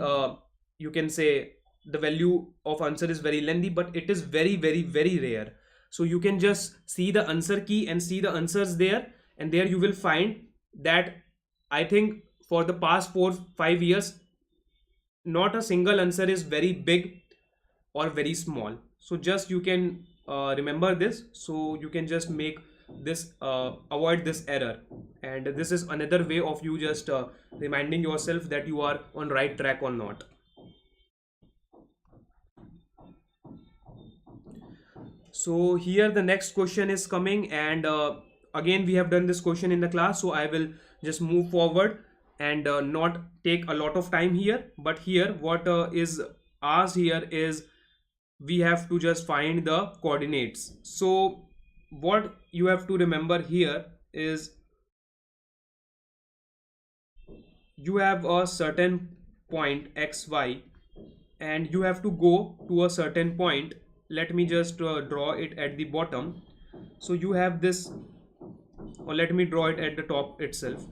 you can say the value of answer is very lengthy, but it is very very rare. So you can just see the answer key and see the answers there, and there you will find that, I think for the past 4 5 years, not a single answer is very big or very small. So just you can remember this, so you can just make this, avoid this error. And this is another way of you just reminding yourself that you are on right track or not. So here the next question is coming, and again we have done this question in the class, so I will just move forward and not take a lot of time here. But here what is asked here is, we have to just find the coordinates. So what you have to remember here is, you have a certain point xy, and you have to go to a certain point. Let me just draw it at the bottom. So you have this, or let me draw it at the top itself,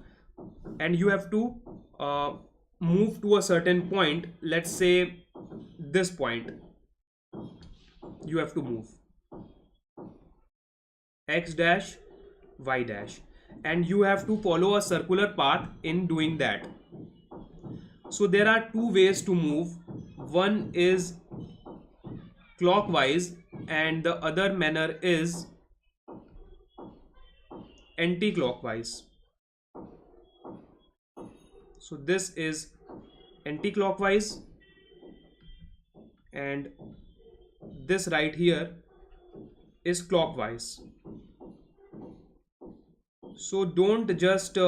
and you have to uh, move to a certain point. Let's say this point you have to move, x dash y dash, and you have to follow a circular path in doing that. So there are two ways to move. One is clockwise and the other manner is anti-clockwise. So this is anti-clockwise, and this right here is clockwise. So don't just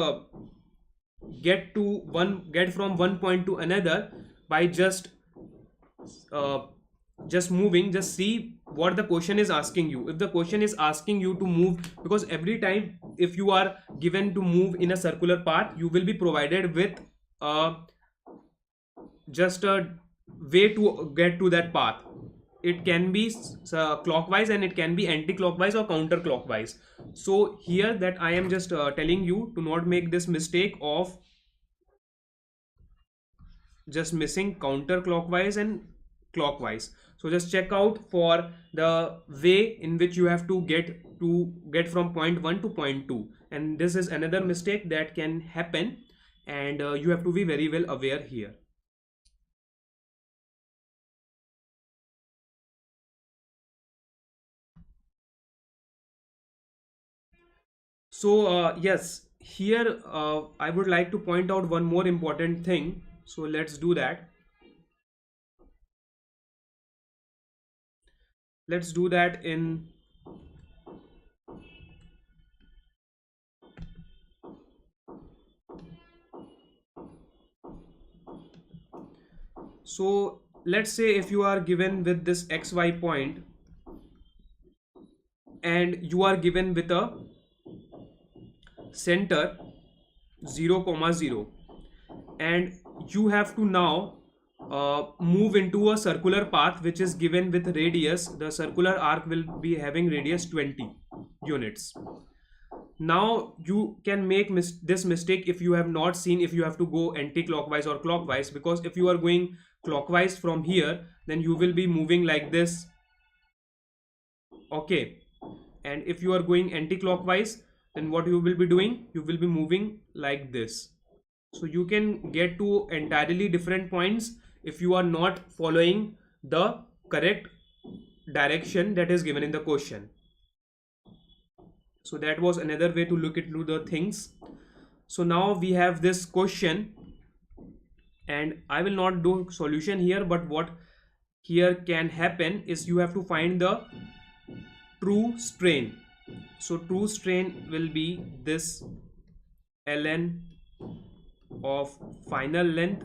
get from one point to another by uh, just moving. Just see what the question is asking you. If the question is asking you to move, because every time if you are given to move in a circular path, you will be provided with uh, just a way to get to that path. It can be clockwise and it can be anti-clockwise or counterclockwise. So here that I am just telling you to not make this mistake of just missing counterclockwise and clockwise. So just check out for the way in which you have to get from point 1 to point 2, and this is another mistake that can happen, and you have to be very well aware here. So yes, here I would like to point out one more important thing. So let's do that. Let's do that in so let's say if you are given with this xy point and you are given with a center 0 comma 0, and you have to now move into a circular path which is given with radius. The circular arc will be having radius 20 units. Now you can make this mistake if you have not seen if you have to go anti-clockwise or clockwise, because if you are going clockwise from here, then you will be moving like this. Okay, and if you are going anti-clockwise, then what you will be doing, you will be moving like this. So you can get to entirely different points if you are not following the correct direction that is given in the question. So that was another way to look into the things. So now we have this question, and I will not do solution here, but what here can happen is you have to find the true strain. So true strain will be this ln of final length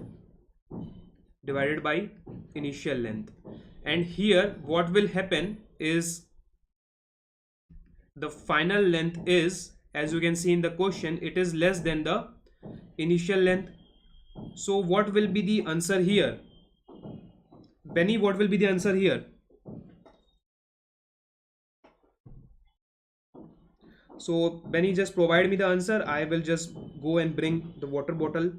divided by initial length, and here what will happen is the final length is, as you can see in the question, it is less than the initial length. So what will be the answer here, Benny? What will be the answer here? So Benny, just provide me the answer. I will just go and bring the water bottle.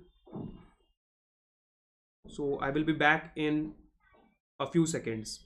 So I will be back in a few seconds.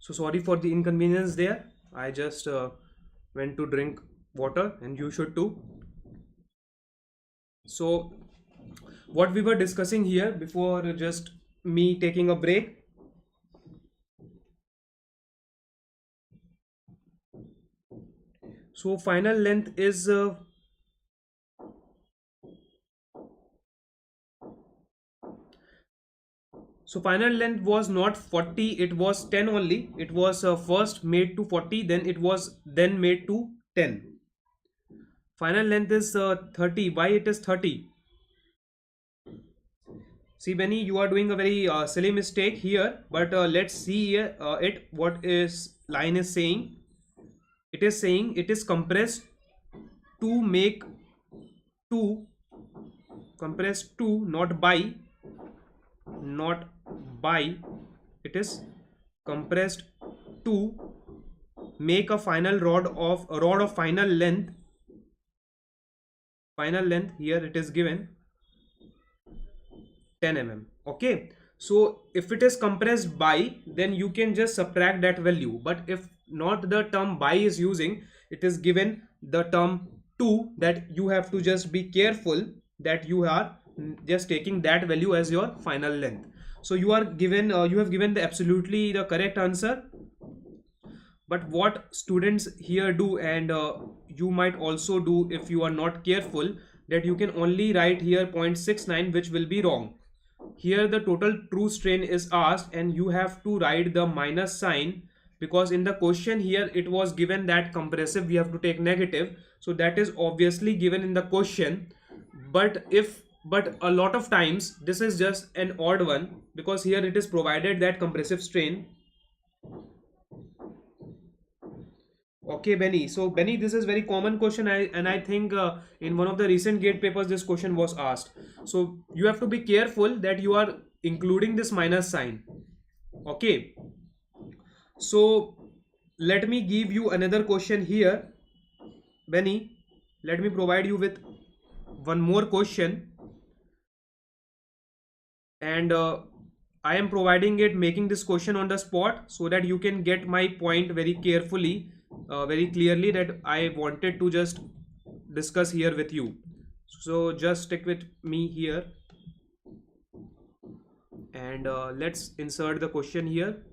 So sorry for the inconvenience there. I just went to drink water, and you should too. So what we were discussing here before just me taking a break. So final length is so final length was not 40, it was 10 only. It was first made to 40, then it was then made to 10. Final length is 30. Why it is 30? See Benny, you are doing a very silly mistake here, but let's see here what is line is saying. It is saying it is compressed to make 2, compressed to, not by, not by, it is compressed to make a final rod of final length. Final length here it is given 10 mm. Okay, so if it is compressed by, then you can just subtract that value, but if not the term by is using, it is given the term 2, that you have to just be careful that you are just taking that value as your final length. So you are given you have given the absolutely the correct answer. But what students here do, and you might also do if you are not careful, that you can only write here 0.69, which will be wrong. Here the total true strain is asked, and you have to write the minus sign, because in the question here it was given that compressive we have to take negative, so that is obviously given in the question. But a lot of times this is just an odd one, because here it is provided that compressive strain. Okay, Benny. So Benny, this is very common question, and I think in one of the recent GATE papers this question was asked. So you have to be careful that you are including this minus sign. Okay. So let me give you another question here, Benny. Let me provide you with one more question, and I am providing it, making this question on the spot, so that you can get my point very carefully, very clearly, that I wanted to just discuss here with you. So just stick with me here, and let's insert the question here.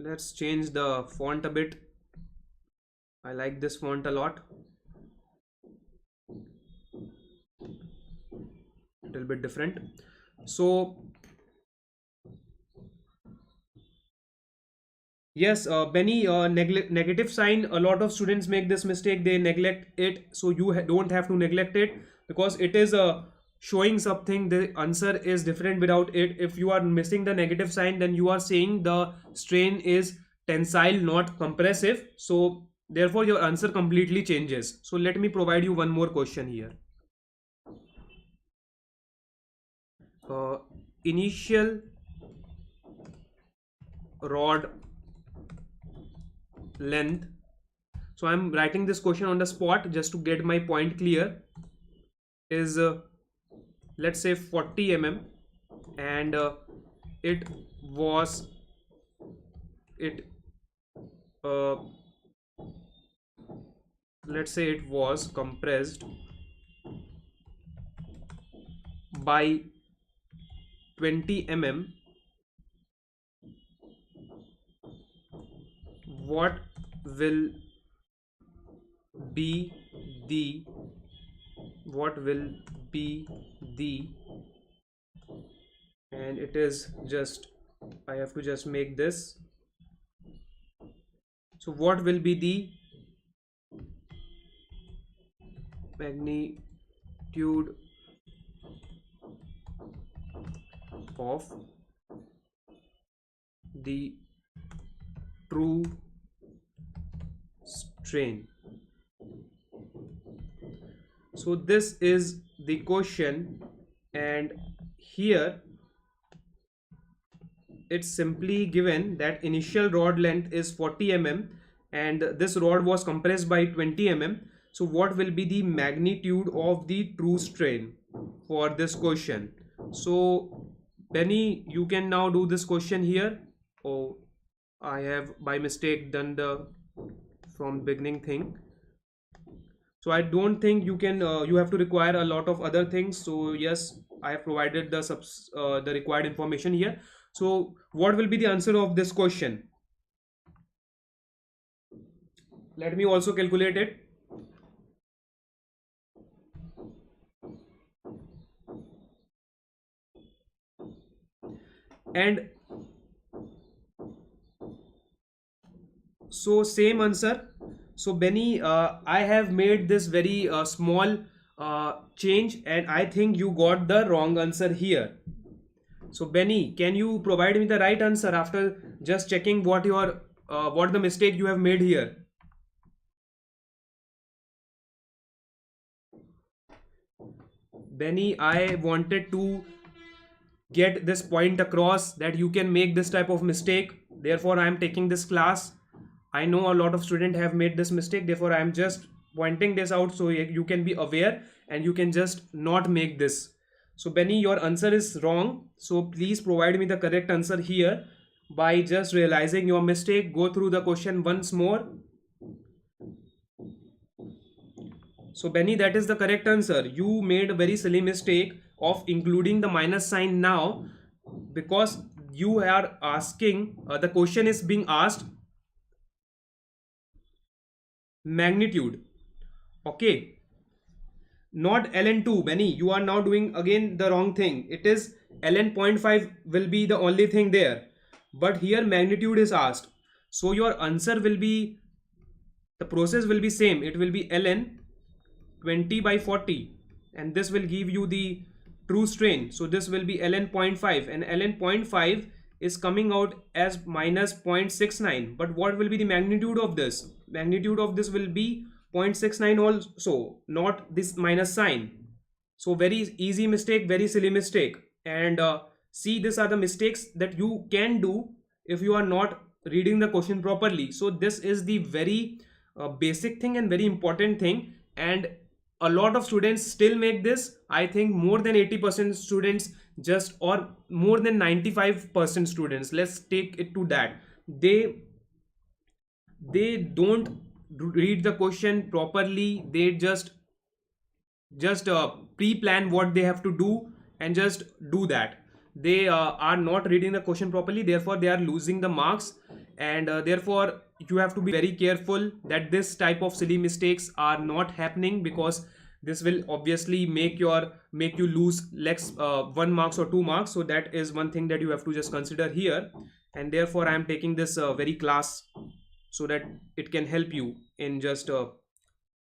Let's change the font a bit. I like this font a lot. A little bit different. So yes, Benny, negative sign, a lot of students make this mistake, they neglect it. So you don't have to neglect it, because it is showing something, the answer is different without it. If you are missing the negative sign, then you are saying the strain is tensile, not compressive. So therefore your answer completely changes. So let me provide you one more question here. Initial rod length. So I'm writing this question on the spot just to get my point clear. Is let's say 40 mm, and it was it let's say it was compressed by 20 mm. What will be the and it is just, I have to just make this. So what will be the magnitude of the true strain? So this is the question, and here it's simply given that initial rod length is 40 mm, and this rod was compressed by 20 mm. So what will be the magnitude of the true strain for this question? So Benny, you can now do this question here. Oh, I have by mistake done the from beginning thing. So I don't think you can you have to require a lot of other things. So yes, I have provided the required information here. So what will be the answer of this question? Let me also calculate it. And so same answer. So Benny, I have made this very small change, and I think you got the wrong answer here. So Benny, can you provide me the right answer after just checking what the mistake you have made here? Benny, I wanted to get this point across that you can make this type of mistake. Therefore, I am taking this class. I know a lot of students have made this mistake. Therefore, I am just pointing this out so you can be aware and you can just not make this. So Benny, your answer is wrong. So please provide me the correct answer here by just realizing your mistake. Go through the question once more. So Benny, that is the correct answer. You made a very silly mistake of including the minus sign now, because you are asking, the question is being asked magnitude. Okay, not ln2. Benny, you are now doing again the wrong thing. It is ln 0.5 will be the only thing there, but here magnitude is asked. So your answer will be, the process will be same. It will be ln 20 by 40, and this will give you the true strain. So this will be ln 0.5, and ln 0.5 is coming out as minus 0.69. But what will be the magnitude of this? Magnitude of this will be 0.69 also, not this minus sign. So very easy mistake, very silly mistake. And see, these are the mistakes that you can do if you are not reading the question properly. So this is the very basic thing and very important thing, and a lot of students still make this. I think more than 80% students, just, or more than 95% students, let's take it to that, they don't read the question properly. They just pre-plan what they have to do and just do that. They are not reading the question properly, therefore they are losing the marks. And therefore you have to be very careful that this type of silly mistakes are not happening, because this will obviously make you lose less 1 marks or 2 marks. So that is one thing that you have to just consider here. And therefore I am taking this very class so that it can help you in just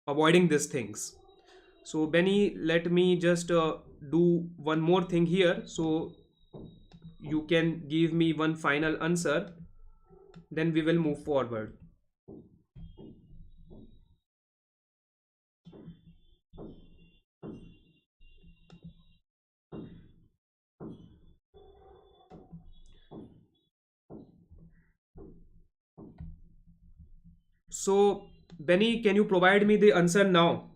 avoiding these things. So Benny, let me just do one more thing here, so you can give me one final answer, then we will move forward. So Benny, can you provide me the answer now?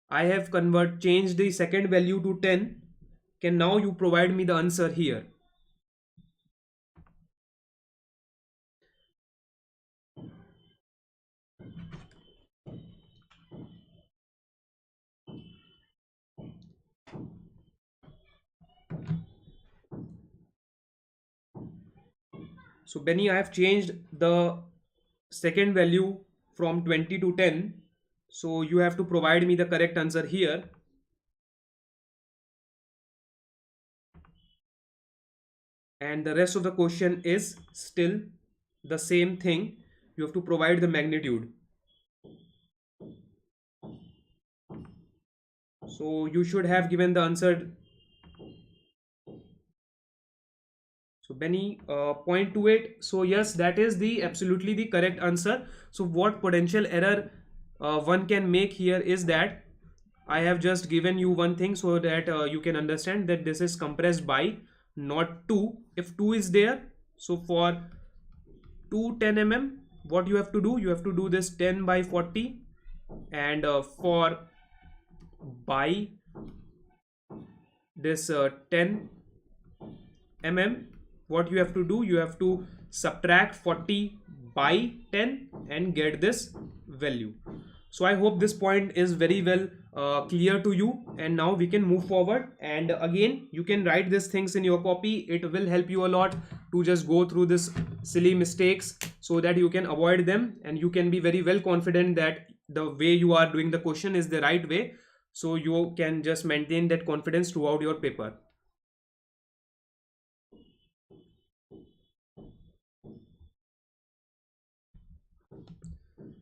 I have changed the second value to 10. Can now you provide me the answer here? So Benny, I have changed the second value from 20 to 10. So you have to provide me the correct answer here. And the rest of the question is still the same thing. You have to provide the magnitude. So you should have given the answer. So Benny, 0.28. So yes, that is the absolutely the correct answer. So what potential error one can make here is that I have just given you one thing so that you can understand that this is compressed by, not 2. If 2 is there, so for 2 10 mm, what you have to do? You have to do this 10 by 40. and for by this 10 mm, what you have to do, you have to subtract 40 by 10 and get this value. So I hope this point is very well clear to you, and now we can move forward. And again, you can write these things in your copy. It will help you a lot to just go through this silly mistakes so that you can avoid them, and you can be very well confident that the way you are doing the question is the right way, so you can just maintain that confidence throughout your paper.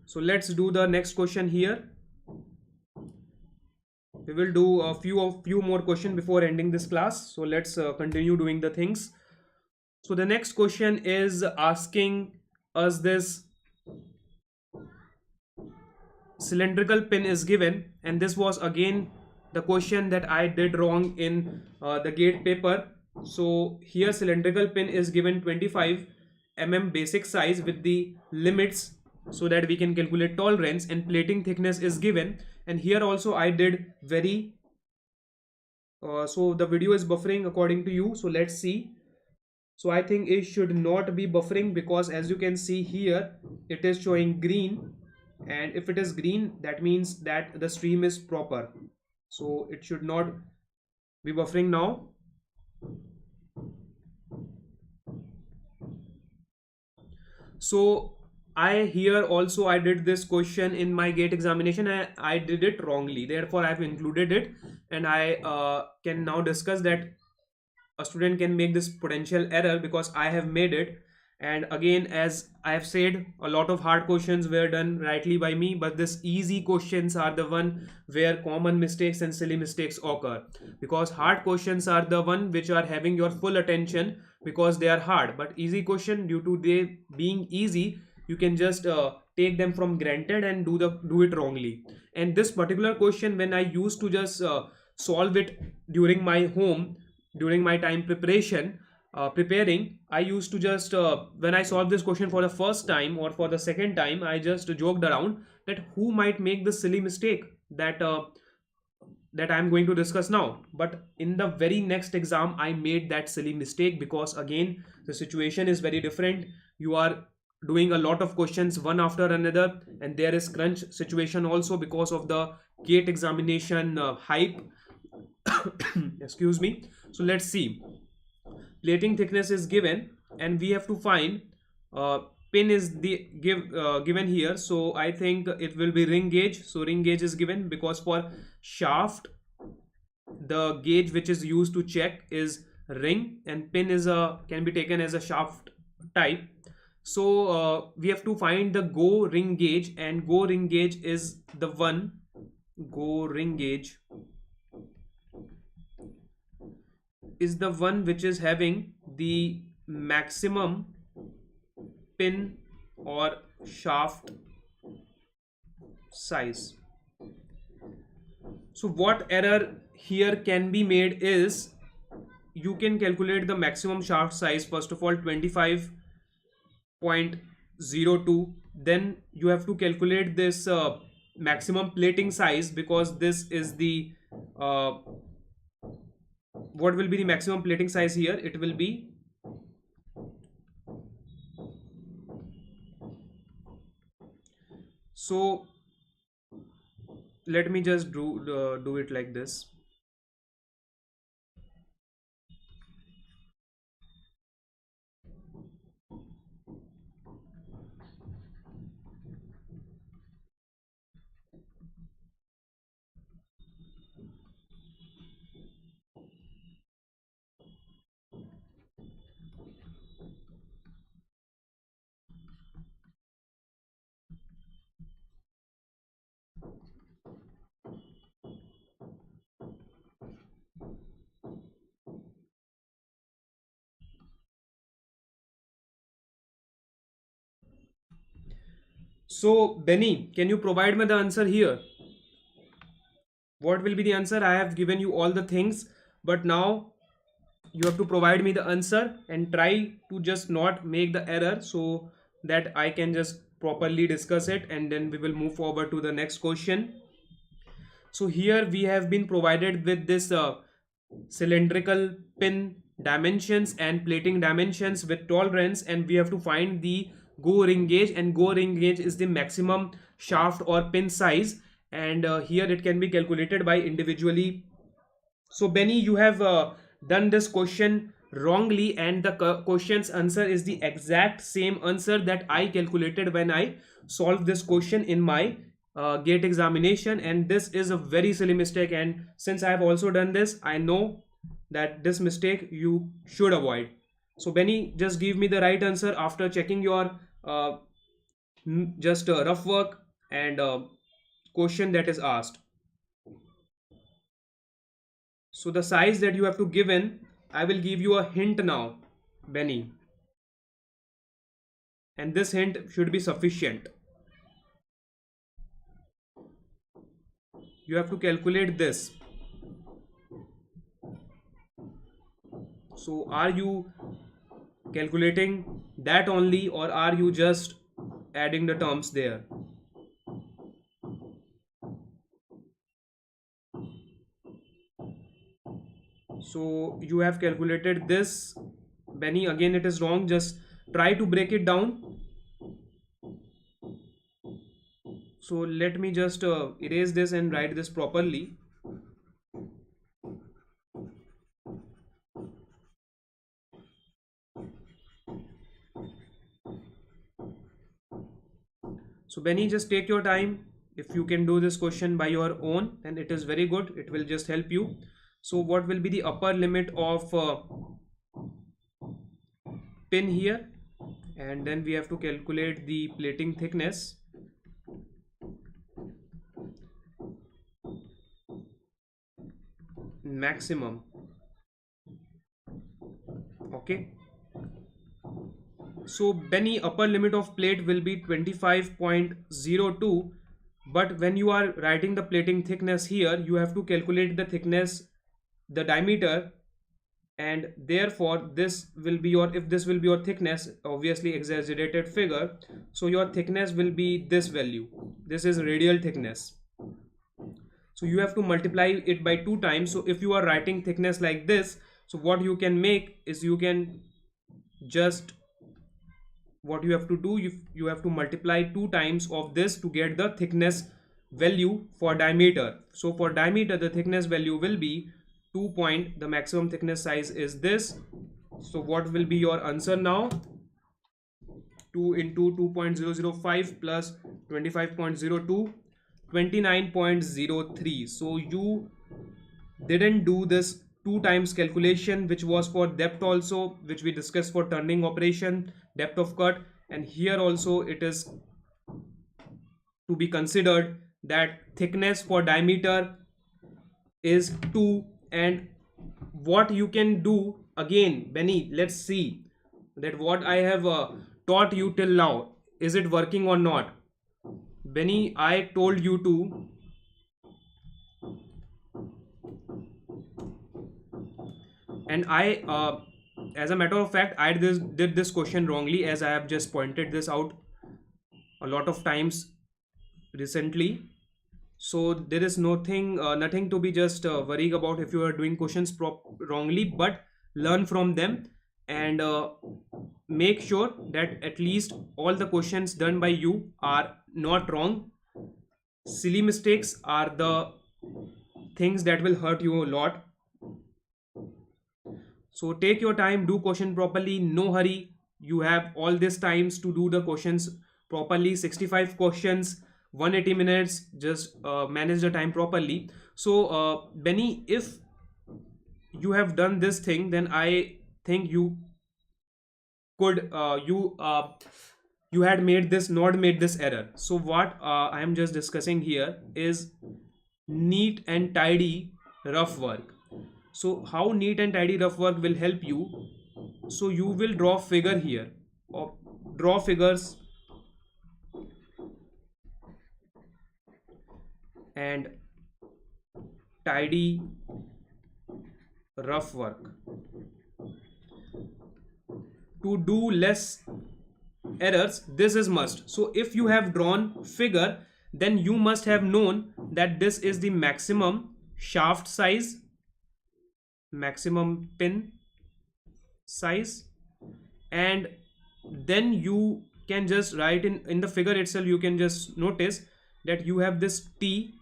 So let's do the next question here. We will do a few more questions before ending this class. So let's continue doing the things. So the next question is asking us this cylindrical pin is given, and this was again the question that I did wrong in the GATE paper. So here cylindrical pin is given 25 mm basic size with the limits so that we can calculate tolerance, and plating thickness is given. And here also I did very so the video is buffering according to you, so let's see. So I think it should not be buffering, because as you can see here it is showing green, and if it is green that means that the stream is proper, so it should not be buffering now. So I here also I did this question in my GATE examination, and I did it wrongly, therefore I have included it, and I can now discuss that a student can make this potential error because I have made it. And again, as I have said, a lot of hard questions were done rightly by me, but this easy questions are the one where common mistakes and silly mistakes occur, because hard questions are the one which are having your full attention because they are hard, but easy question, due to they being easy, you can just take them from granted and do it wrongly. And this particular question, when I used to just solve it during my home, during my time preparing, I used to just when I solved this question for the first time or for the second time, I just joked around that who might make this silly mistake that I'm going to discuss now. But in the very next exam I made that silly mistake, because again the situation is very different. You are doing a lot of questions one after another, and there is crunch situation also because of the GATE examination hype. Excuse me. So let's see. Plating thickness is given, and we have to find pin is the given here, so I think it will be ring gauge. So ring gauge is given because for shaft the gauge which is used to check is ring, and pin is a can be taken as a shaft type. So we have to find the go ring gauge, and go ring gauge is the one go ring gauge is the one which is having the maximum pin or shaft size. So what error here can be made is, you can calculate the maximum shaft size first of all 25.02, then you have to calculate this maximum plating size, because this is the what will be the maximum plating size here. It will be so let me just do it like this. So Benny, can you provide me the answer here? What will be the answer? I have given you all the things, but now you have to provide me the answer and try to just not make the error, so that I can just properly discuss it, and then we will move forward to the next question. So here we have been provided with this cylindrical pin dimensions and plating dimensions with tolerance, and we have to find the go ring gauge, and go ring gauge is the maximum shaft or pin size, and here it can be calculated by individually. So Benny, you have done this question wrongly, and the question's answer is the exact same answer that I calculated when I solved this question in my gate examination, and this is a very silly mistake, and since I have also done this, I know that this mistake you should avoid. So Benny, just give me the right answer after checking your just rough work and question that is asked. So the size that you have to give in, I will give you a hint now, Benny. And this hint should be sufficient. You have to calculate this. So are you calculating that only, or are you just adding the terms there? So you have calculated this, Benny. Again, it is wrong. Just try to break it down. So let me just erase this and write this properly. So Benny, just take your time. If you can do this question by your own, then it is very good. It will just help you. So what will be the upper limit of pin here? And then we have to calculate the plating thickness. Maximum. Okay. So Benny, upper limit of plate will be 25.02, but when you are writing the plating thickness here, you have to calculate the thickness, the diameter, and therefore this will be your, if this will be your thickness, obviously exaggerated figure, so your thickness will be this value. This is radial thickness. So you have to multiply it by 2 times. So if you are writing thickness like this, so what you can make is, you can just, what you have to do, you have to multiply 2 times of this to get the thickness value for diameter. So for diameter, the thickness value will be 2 point, the maximum thickness size is this. So what will be your answer now? 2 into 2.005 plus 25.02, 29.03. So you didn't do this 2 times calculation, which was for depth also, which we discussed for turning operation, depth of cut, and here also it is to be considered that thickness for diameter is 2. And what you can do again, Benny, let's see that what I have taught you till now, is it working or not? Benny, I told you to and I as a matter of fact, I did this question wrongly, as I have just pointed this out a lot of times recently. So there is nothing to be just worrying about if you are doing questions wrongly, but learn from them and make sure that at least all the questions done by you are not wrong. Silly mistakes are the things that will hurt you a lot. So take your time, do question properly, no hurry. You have all this times to do the questions properly. 65 questions, 180 minutes, just manage the time properly. So Benny, if you have done this thing, then I think you could you had made this, not made this error. So what I am just discussing here is neat and tidy rough work. So how neat and tidy rough work will help you? So you will draw figure here, or draw figures and tidy rough work. To do less errors, this is must. So if you have drawn figure, then you must have known that this is the maximum shaft size, maximum pin size, and then you can just write in the figure itself, you can just notice that you have this T,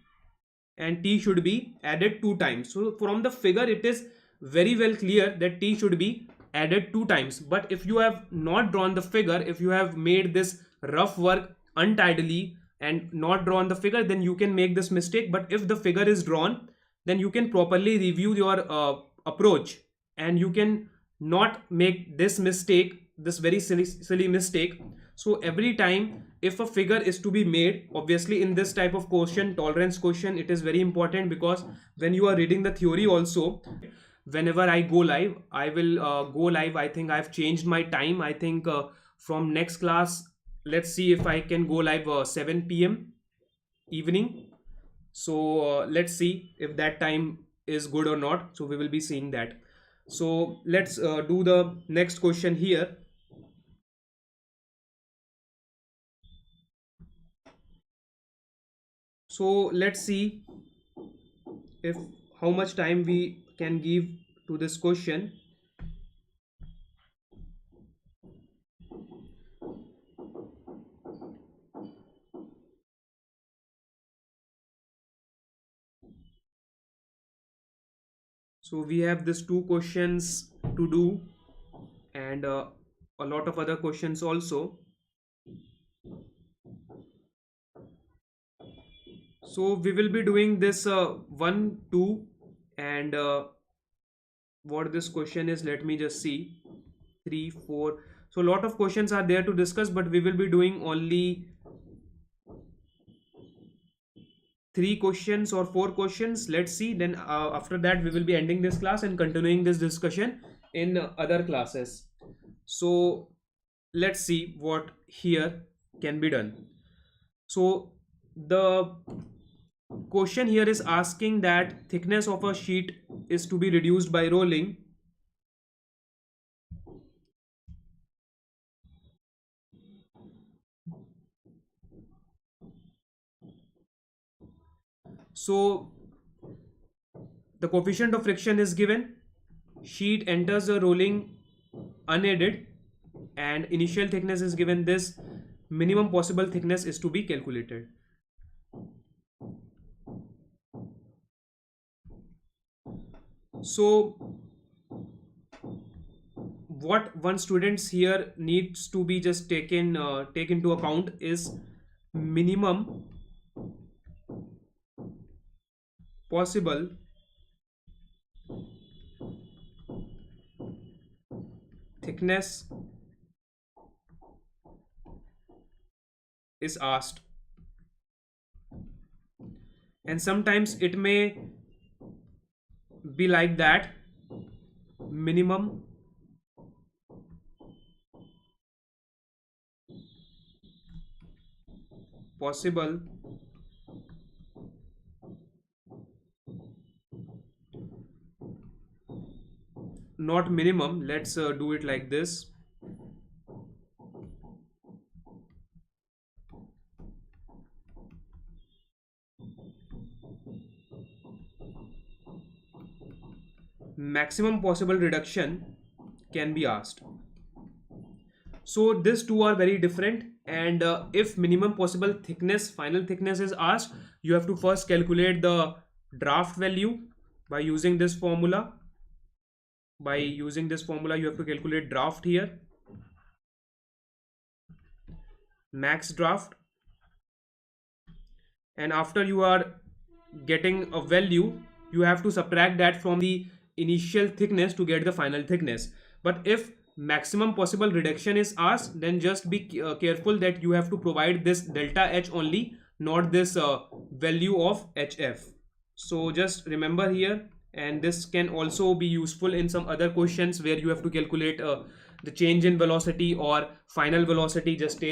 and T should be added 2 times. So from the figure it is very well clear that T should be added 2 times. But if you have not drawn the figure, if you have made this rough work untidily and not drawn the figure, then you can make this mistake. But if the figure is drawn, then you can properly review your approach, and you can not make this mistake, this very silly mistake. So every time if a figure is to be made, obviously in this type of question, tolerance question, it is very important, because when you are reading the theory also, whenever I go live, I will go live, I think I've changed my time. I think from next class, let's see if I can go live 7 p.m. evening. So let's see if that time is good or not. So we will be seeing that. So let's do the next question here. So let's see if how much time we can give to this question. So we have these 2 questions to do, and a lot of other questions also. So we will be doing this 1, 2, and what this question is, let me just see, 3, 4. So a lot of questions are there to discuss, but we will be doing only 3 questions or 4 questions. Let's see. Then after that we will be ending this class and continuing this discussion in other classes. So let's see what here can be done. So the question here is asking that thickness of a sheet is to be reduced by rolling. So the coefficient of friction is given, sheet enters the rolling unaided, and initial thickness is given. This minimum possible thickness is to be calculated. So what one students here needs to be just take into account is minimum possible thickness is asked, and sometimes it may be like that, minimum possible not minimum, let's do it like this, maximum possible reduction can be asked. So these two are very different, and if minimum possible thickness, final thickness is asked, you have to first calculate the draft value by using this formula. By using this formula, you have to calculate draft here, max draft, and after you are getting a value, you have to subtract that from the initial thickness to get the final thickness. But if maximum possible reduction is asked, then just be careful that you have to provide this delta H only, not this value of HF. So just remember here, and this can also be useful in some other questions where you have to calculate the change in velocity or final velocity. Just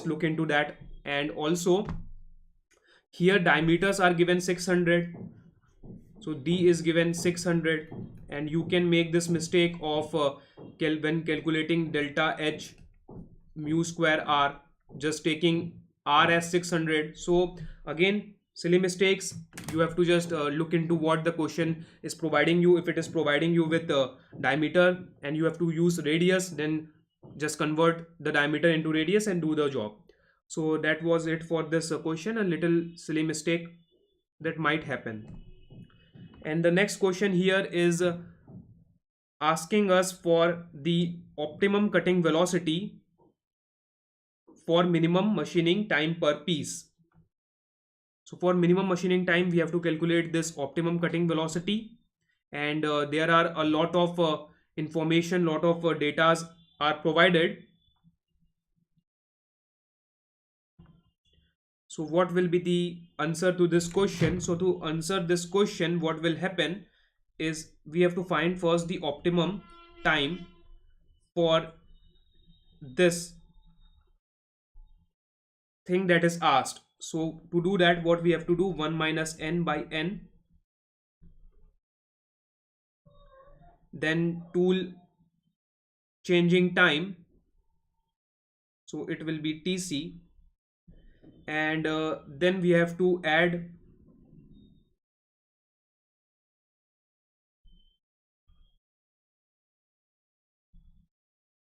look into that. And also here diameters are given 600, so D is given 600, and you can make this mistake of when calculating delta H, mu square r, just taking r as 600. So again, silly mistakes. You have to just look into what the question is providing you. If it is providing you with diameter and you have to use radius, then just convert the diameter into radius and do the job. So that was it for this question. A little silly mistake that might happen. And the next question here is asking us for the optimum cutting velocity for minimum machining time per piece. So for minimum machining time, we have to calculate this optimum cutting velocity, and there are a lot of information, lot of data are provided. So what will be the answer to this question? So to answer this question, what will happen is we have to find first the optimum time for this thing that is asked. So to do that, what we have to do, 1 minus n by n, then tool changing time, so it will be tc, and then we have to add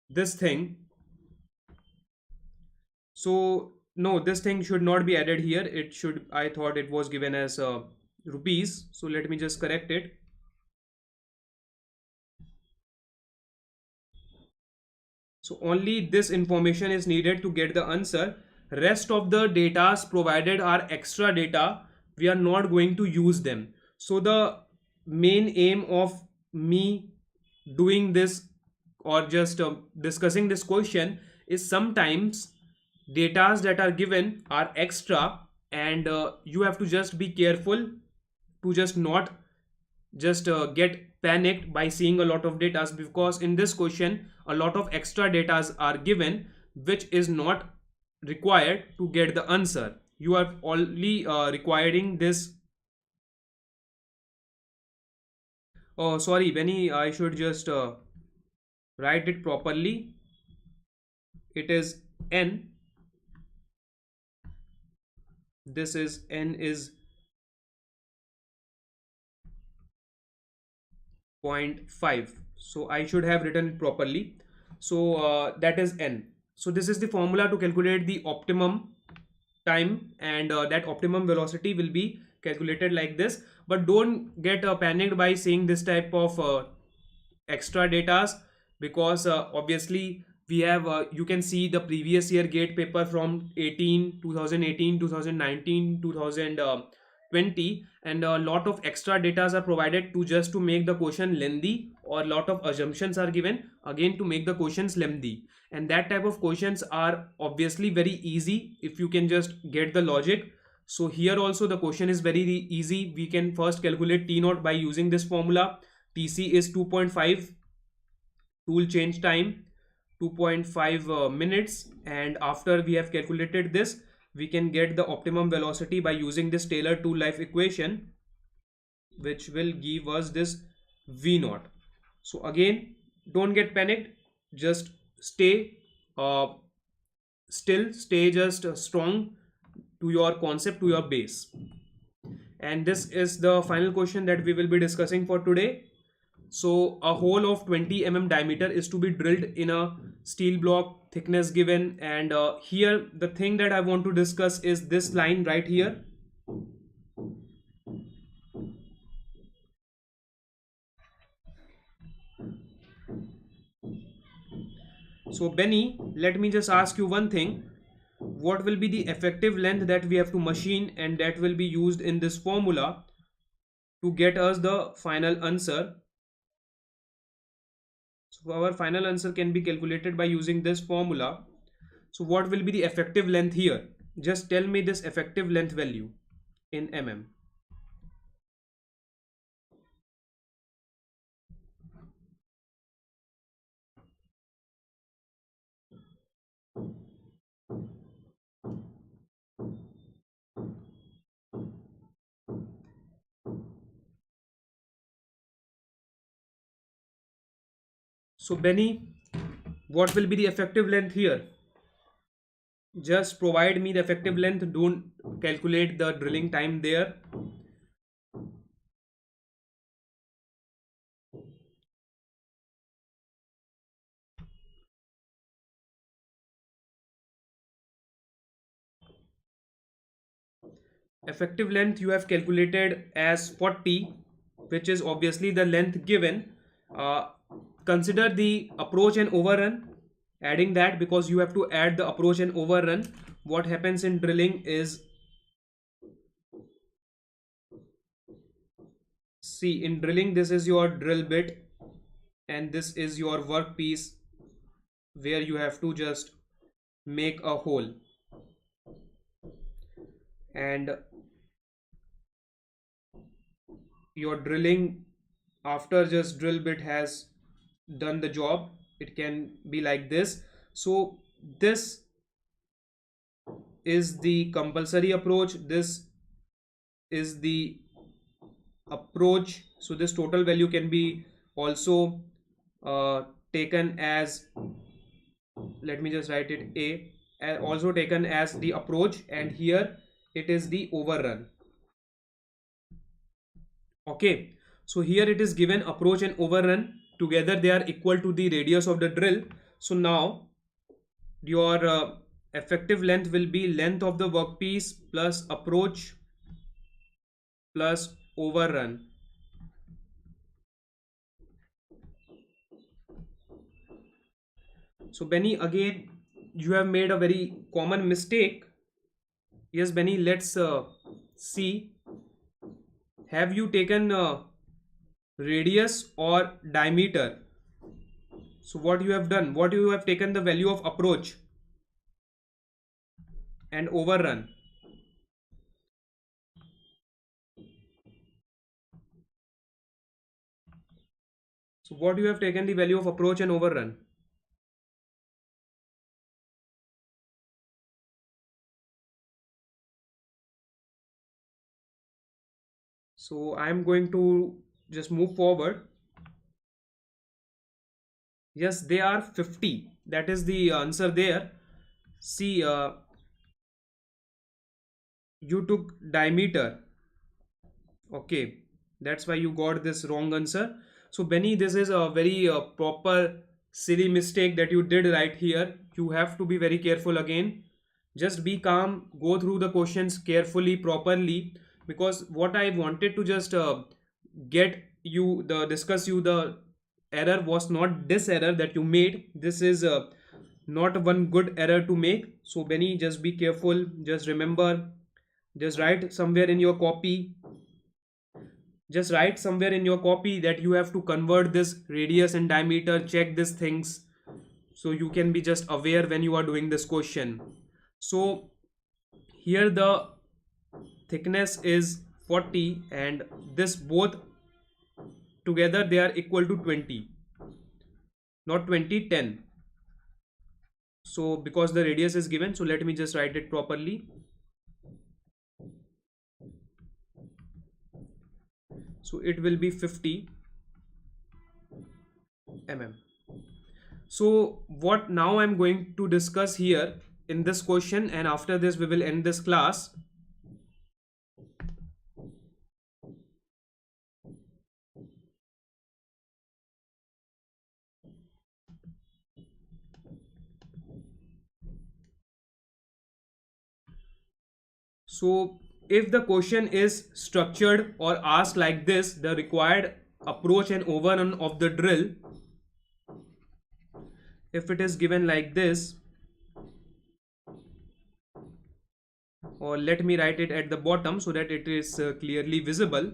this thing. So no, this thing should not be added here. It should, I thought it was given as rupees, so let me just correct it. So only this information is needed to get the answer. Rest of the data provided are extra data. We are not going to use them. So the main aim of me doing this or just discussing this question is sometimes data that are given are extra, and you have to just be careful to just not just get panicked by seeing a lot of data, because in this question a lot of extra data are given which is not required to get the answer. You are only requiring this. Oh sorry Benny, I should just write it properly. It is n, this is n is 0.5, so I should have written it properly. So that is n. So this is the formula to calculate the optimum time, and that optimum velocity will be calculated like this. But don't get panicked by seeing this type of extra datas, because obviously we have you can see the previous year gate paper from 2018, 2019, 2020, and a lot of extra datas are provided to just to make the question lengthy, or a lot of assumptions are given again to make the questions lengthy. And that type of questions are obviously very easy if you can just get the logic. So here also the question is very easy. We can first calculate t naught by using this formula. tc is 2.5, tool change time 2.5 minutes, and after we have calculated this, we can get the optimum velocity by using this Taylor tool life equation, which will give us this v naught. So again, don't get panicked, just stay uh, still, stay just strong to your concept, to your base. And this is the final question that we will be discussing for today. So a hole of 20 diameter is to be drilled in a steel block, thickness given, and here the thing that I want to discuss is this line right here. So Benny, let me just ask you one thing. What will be the effective length that we have to machine, and that will be used in this formula to get us the final answer? So our final answer can be calculated by using this formula. So what will be the effective length here? Just tell me this effective length value in mm. So Benny, what will be the effective length here? just provide me the effective length, don't calculate the drilling time there. Effective length you have calculated as 40, which is obviously the length given. uh, Consider the approach and overrun, adding that, because you have to add the approach and overrun. What happens in drilling is, see, in drilling this is your drill bit and this is your workpiece where you have to just make a hole, and your drilling, after just drill bit has done the job, it can be like this. So this is the compulsory approach, this is the approach. So this total value can be also taken as, let me just write it a, also taken as the approach, and here it is the overrun. Okay, so here it is given approach and overrun together, they are equal to the radius of the drill. So now your effective length will be length of the workpiece plus approach plus overrun. So Benny, again you have made a very common mistake. Yes Benny, let's see, have you taken radius or diameter? So what you have done, what you have taken the value of approach and overrun. So what you have taken the value of approach and overrun. So I am going to just move forward. Yes, they are 50. That is the answer there. See, you took diameter. Okay, that's why you got this wrong answer. So Benny, this is a very proper silly mistake that you did right here. You have to be very careful again. Just be calm, go through the questions carefully, properly, because what I wanted to just get you the discuss you the error was not this error that you made. This is not one good error to make. So Benny, just be careful, just remember, just write somewhere in your copy, just write somewhere in your copy that you have to convert this radius and diameter, check these things, so you can be just aware when you are doing this question. So here the thickness is 40 and this both together they are equal to 20, not 20, 10. So because the radius is given, so let me just write it properly. So it will be 50 mm. So what now I'm going to discuss here in this question, and after this we will end this class. So if the question is structured or asked like this, the required approach and overrun of the drill, if it is given like this, or let me write it at the bottom so that it is clearly visible.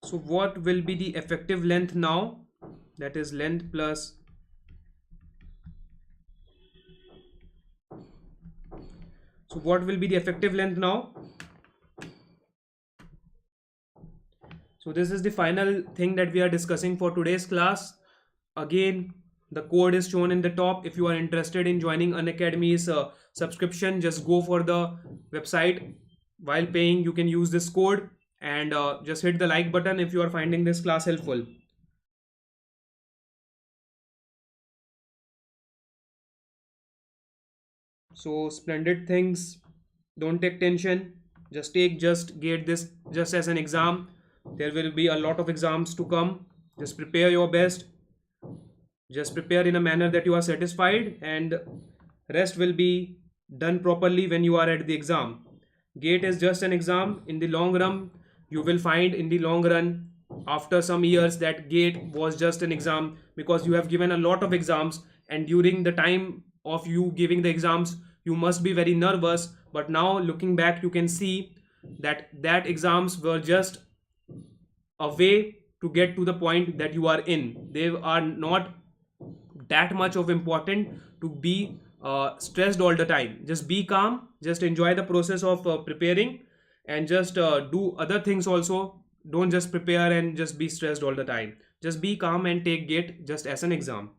So what will be the effective length now? That is length plus, so what will be the effective length now? So this is the final thing that we are discussing for today's class. Again, the code is shown in the top. If you are interested in joining Unacademy's subscription, just go for the website. While paying, you can use this code, and just hit the like button if you are finding this class helpful. So splendid things. Don't take tension. Just get this just as an exam. There will be a lot of exams to come. Just prepare your best. Just prepare in a manner that you are satisfied, and rest will be done properly when you are at the exam. GATE is just an exam. In the long run, you will find in the long run after some years that GATE was just an exam, because you have given a lot of exams, and during the time of you giving the exams you must be very nervous, but now looking back you can see that exams were just a way to get to the point that you are in. They are not that much of important to be stressed all the time. Just be calm, just enjoy the process of preparing, and just do other things also. Don't just prepare and just be stressed all the time. Just be calm and take GATE just as an exam.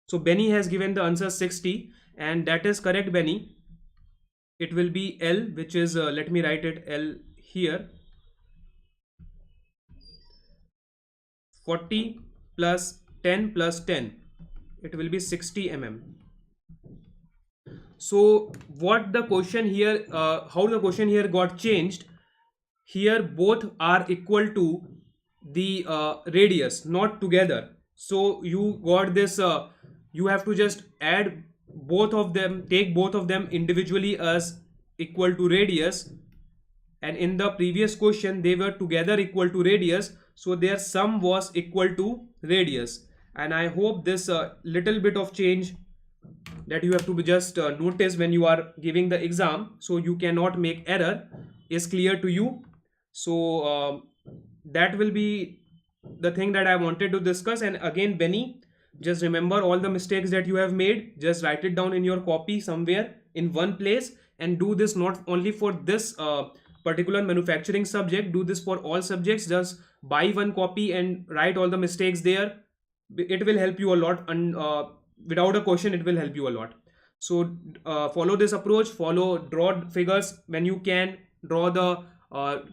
So Benny has given the answer 60, and that is correct, Benny. It will be L, which is let me write it L here. 40 plus 10 plus 10, it will be 60 mm. So what the question here, how the question here got changed, here both are equal to the radius, not together. So you got this, you have to just add both of them, take both of them individually as equal to radius, and in the previous question they were together equal to radius, so their sum was equal to radius. And I hope this little bit of change that you have to just notice when you are giving the exam, so you cannot make error, is clear to you. So that will be the thing that I wanted to discuss. And again, Benny, just remember all the mistakes that you have made, just write it down in your copy somewhere in one place, and do this not only for this particular manufacturing subject, do this for all subjects. Just buy one copy and write all the mistakes there. It will help you a lot, and without a question it will help you a lot. So follow this approach, draw figures when you can, draw the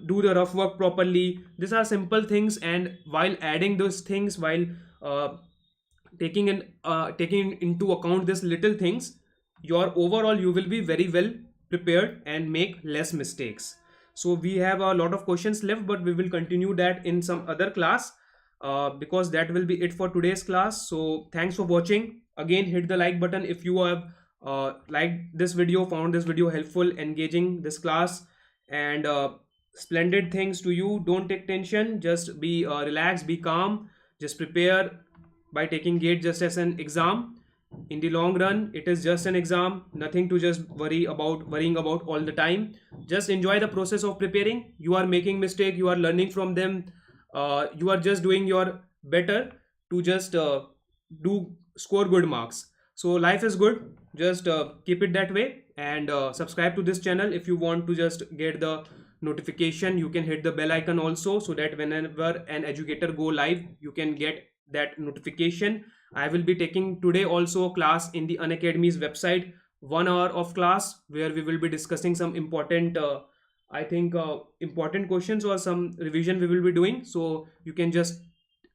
do the rough work properly. These are simple things, and while adding those things, while taking into account these little things, your overall you will be very well prepared and make less mistakes. So we have a lot of questions left, but we will continue that in some other class, because that will be it for today's class. So thanks for watching. Again, hit the like button if you have liked this video, found this video helpful, engaging this class, and splendid things to you. Don't take tension, just be relaxed, be calm, just prepare by taking GATE just as an exam. In the long run it is just an exam, nothing to just worrying about all the time. Just enjoy the process of preparing. You are making mistake, you are learning from them, you are just doing your better to just do score good marks. So life is good, just keep it that way, and subscribe to this channel. If you want to just get the notification, you can hit the bell icon also, so that whenever an educator go live you can get that notification. I will be taking today also class in the Unacademy's website, 1 hour of class, where we will be discussing some important I think important questions or some revision we will be doing. So you can just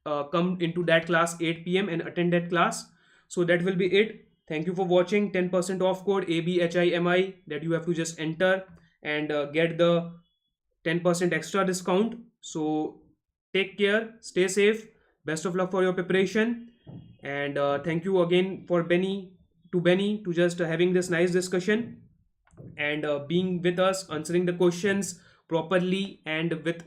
come into that class 8 p.m. and attend that class. So that will be it. Thank you for watching. 10% off code ABHIMI that you have to just enter and get the 10% extra discount. So take care, stay safe, best of luck for your preparation, and thank you again for Benny to just having this nice discussion, and being with us, answering the questions properly and with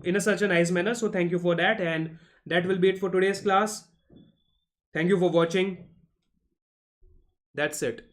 in a such a nice manner. So thank you for that, and that will be it for today's class. Thank you for watching. That's it.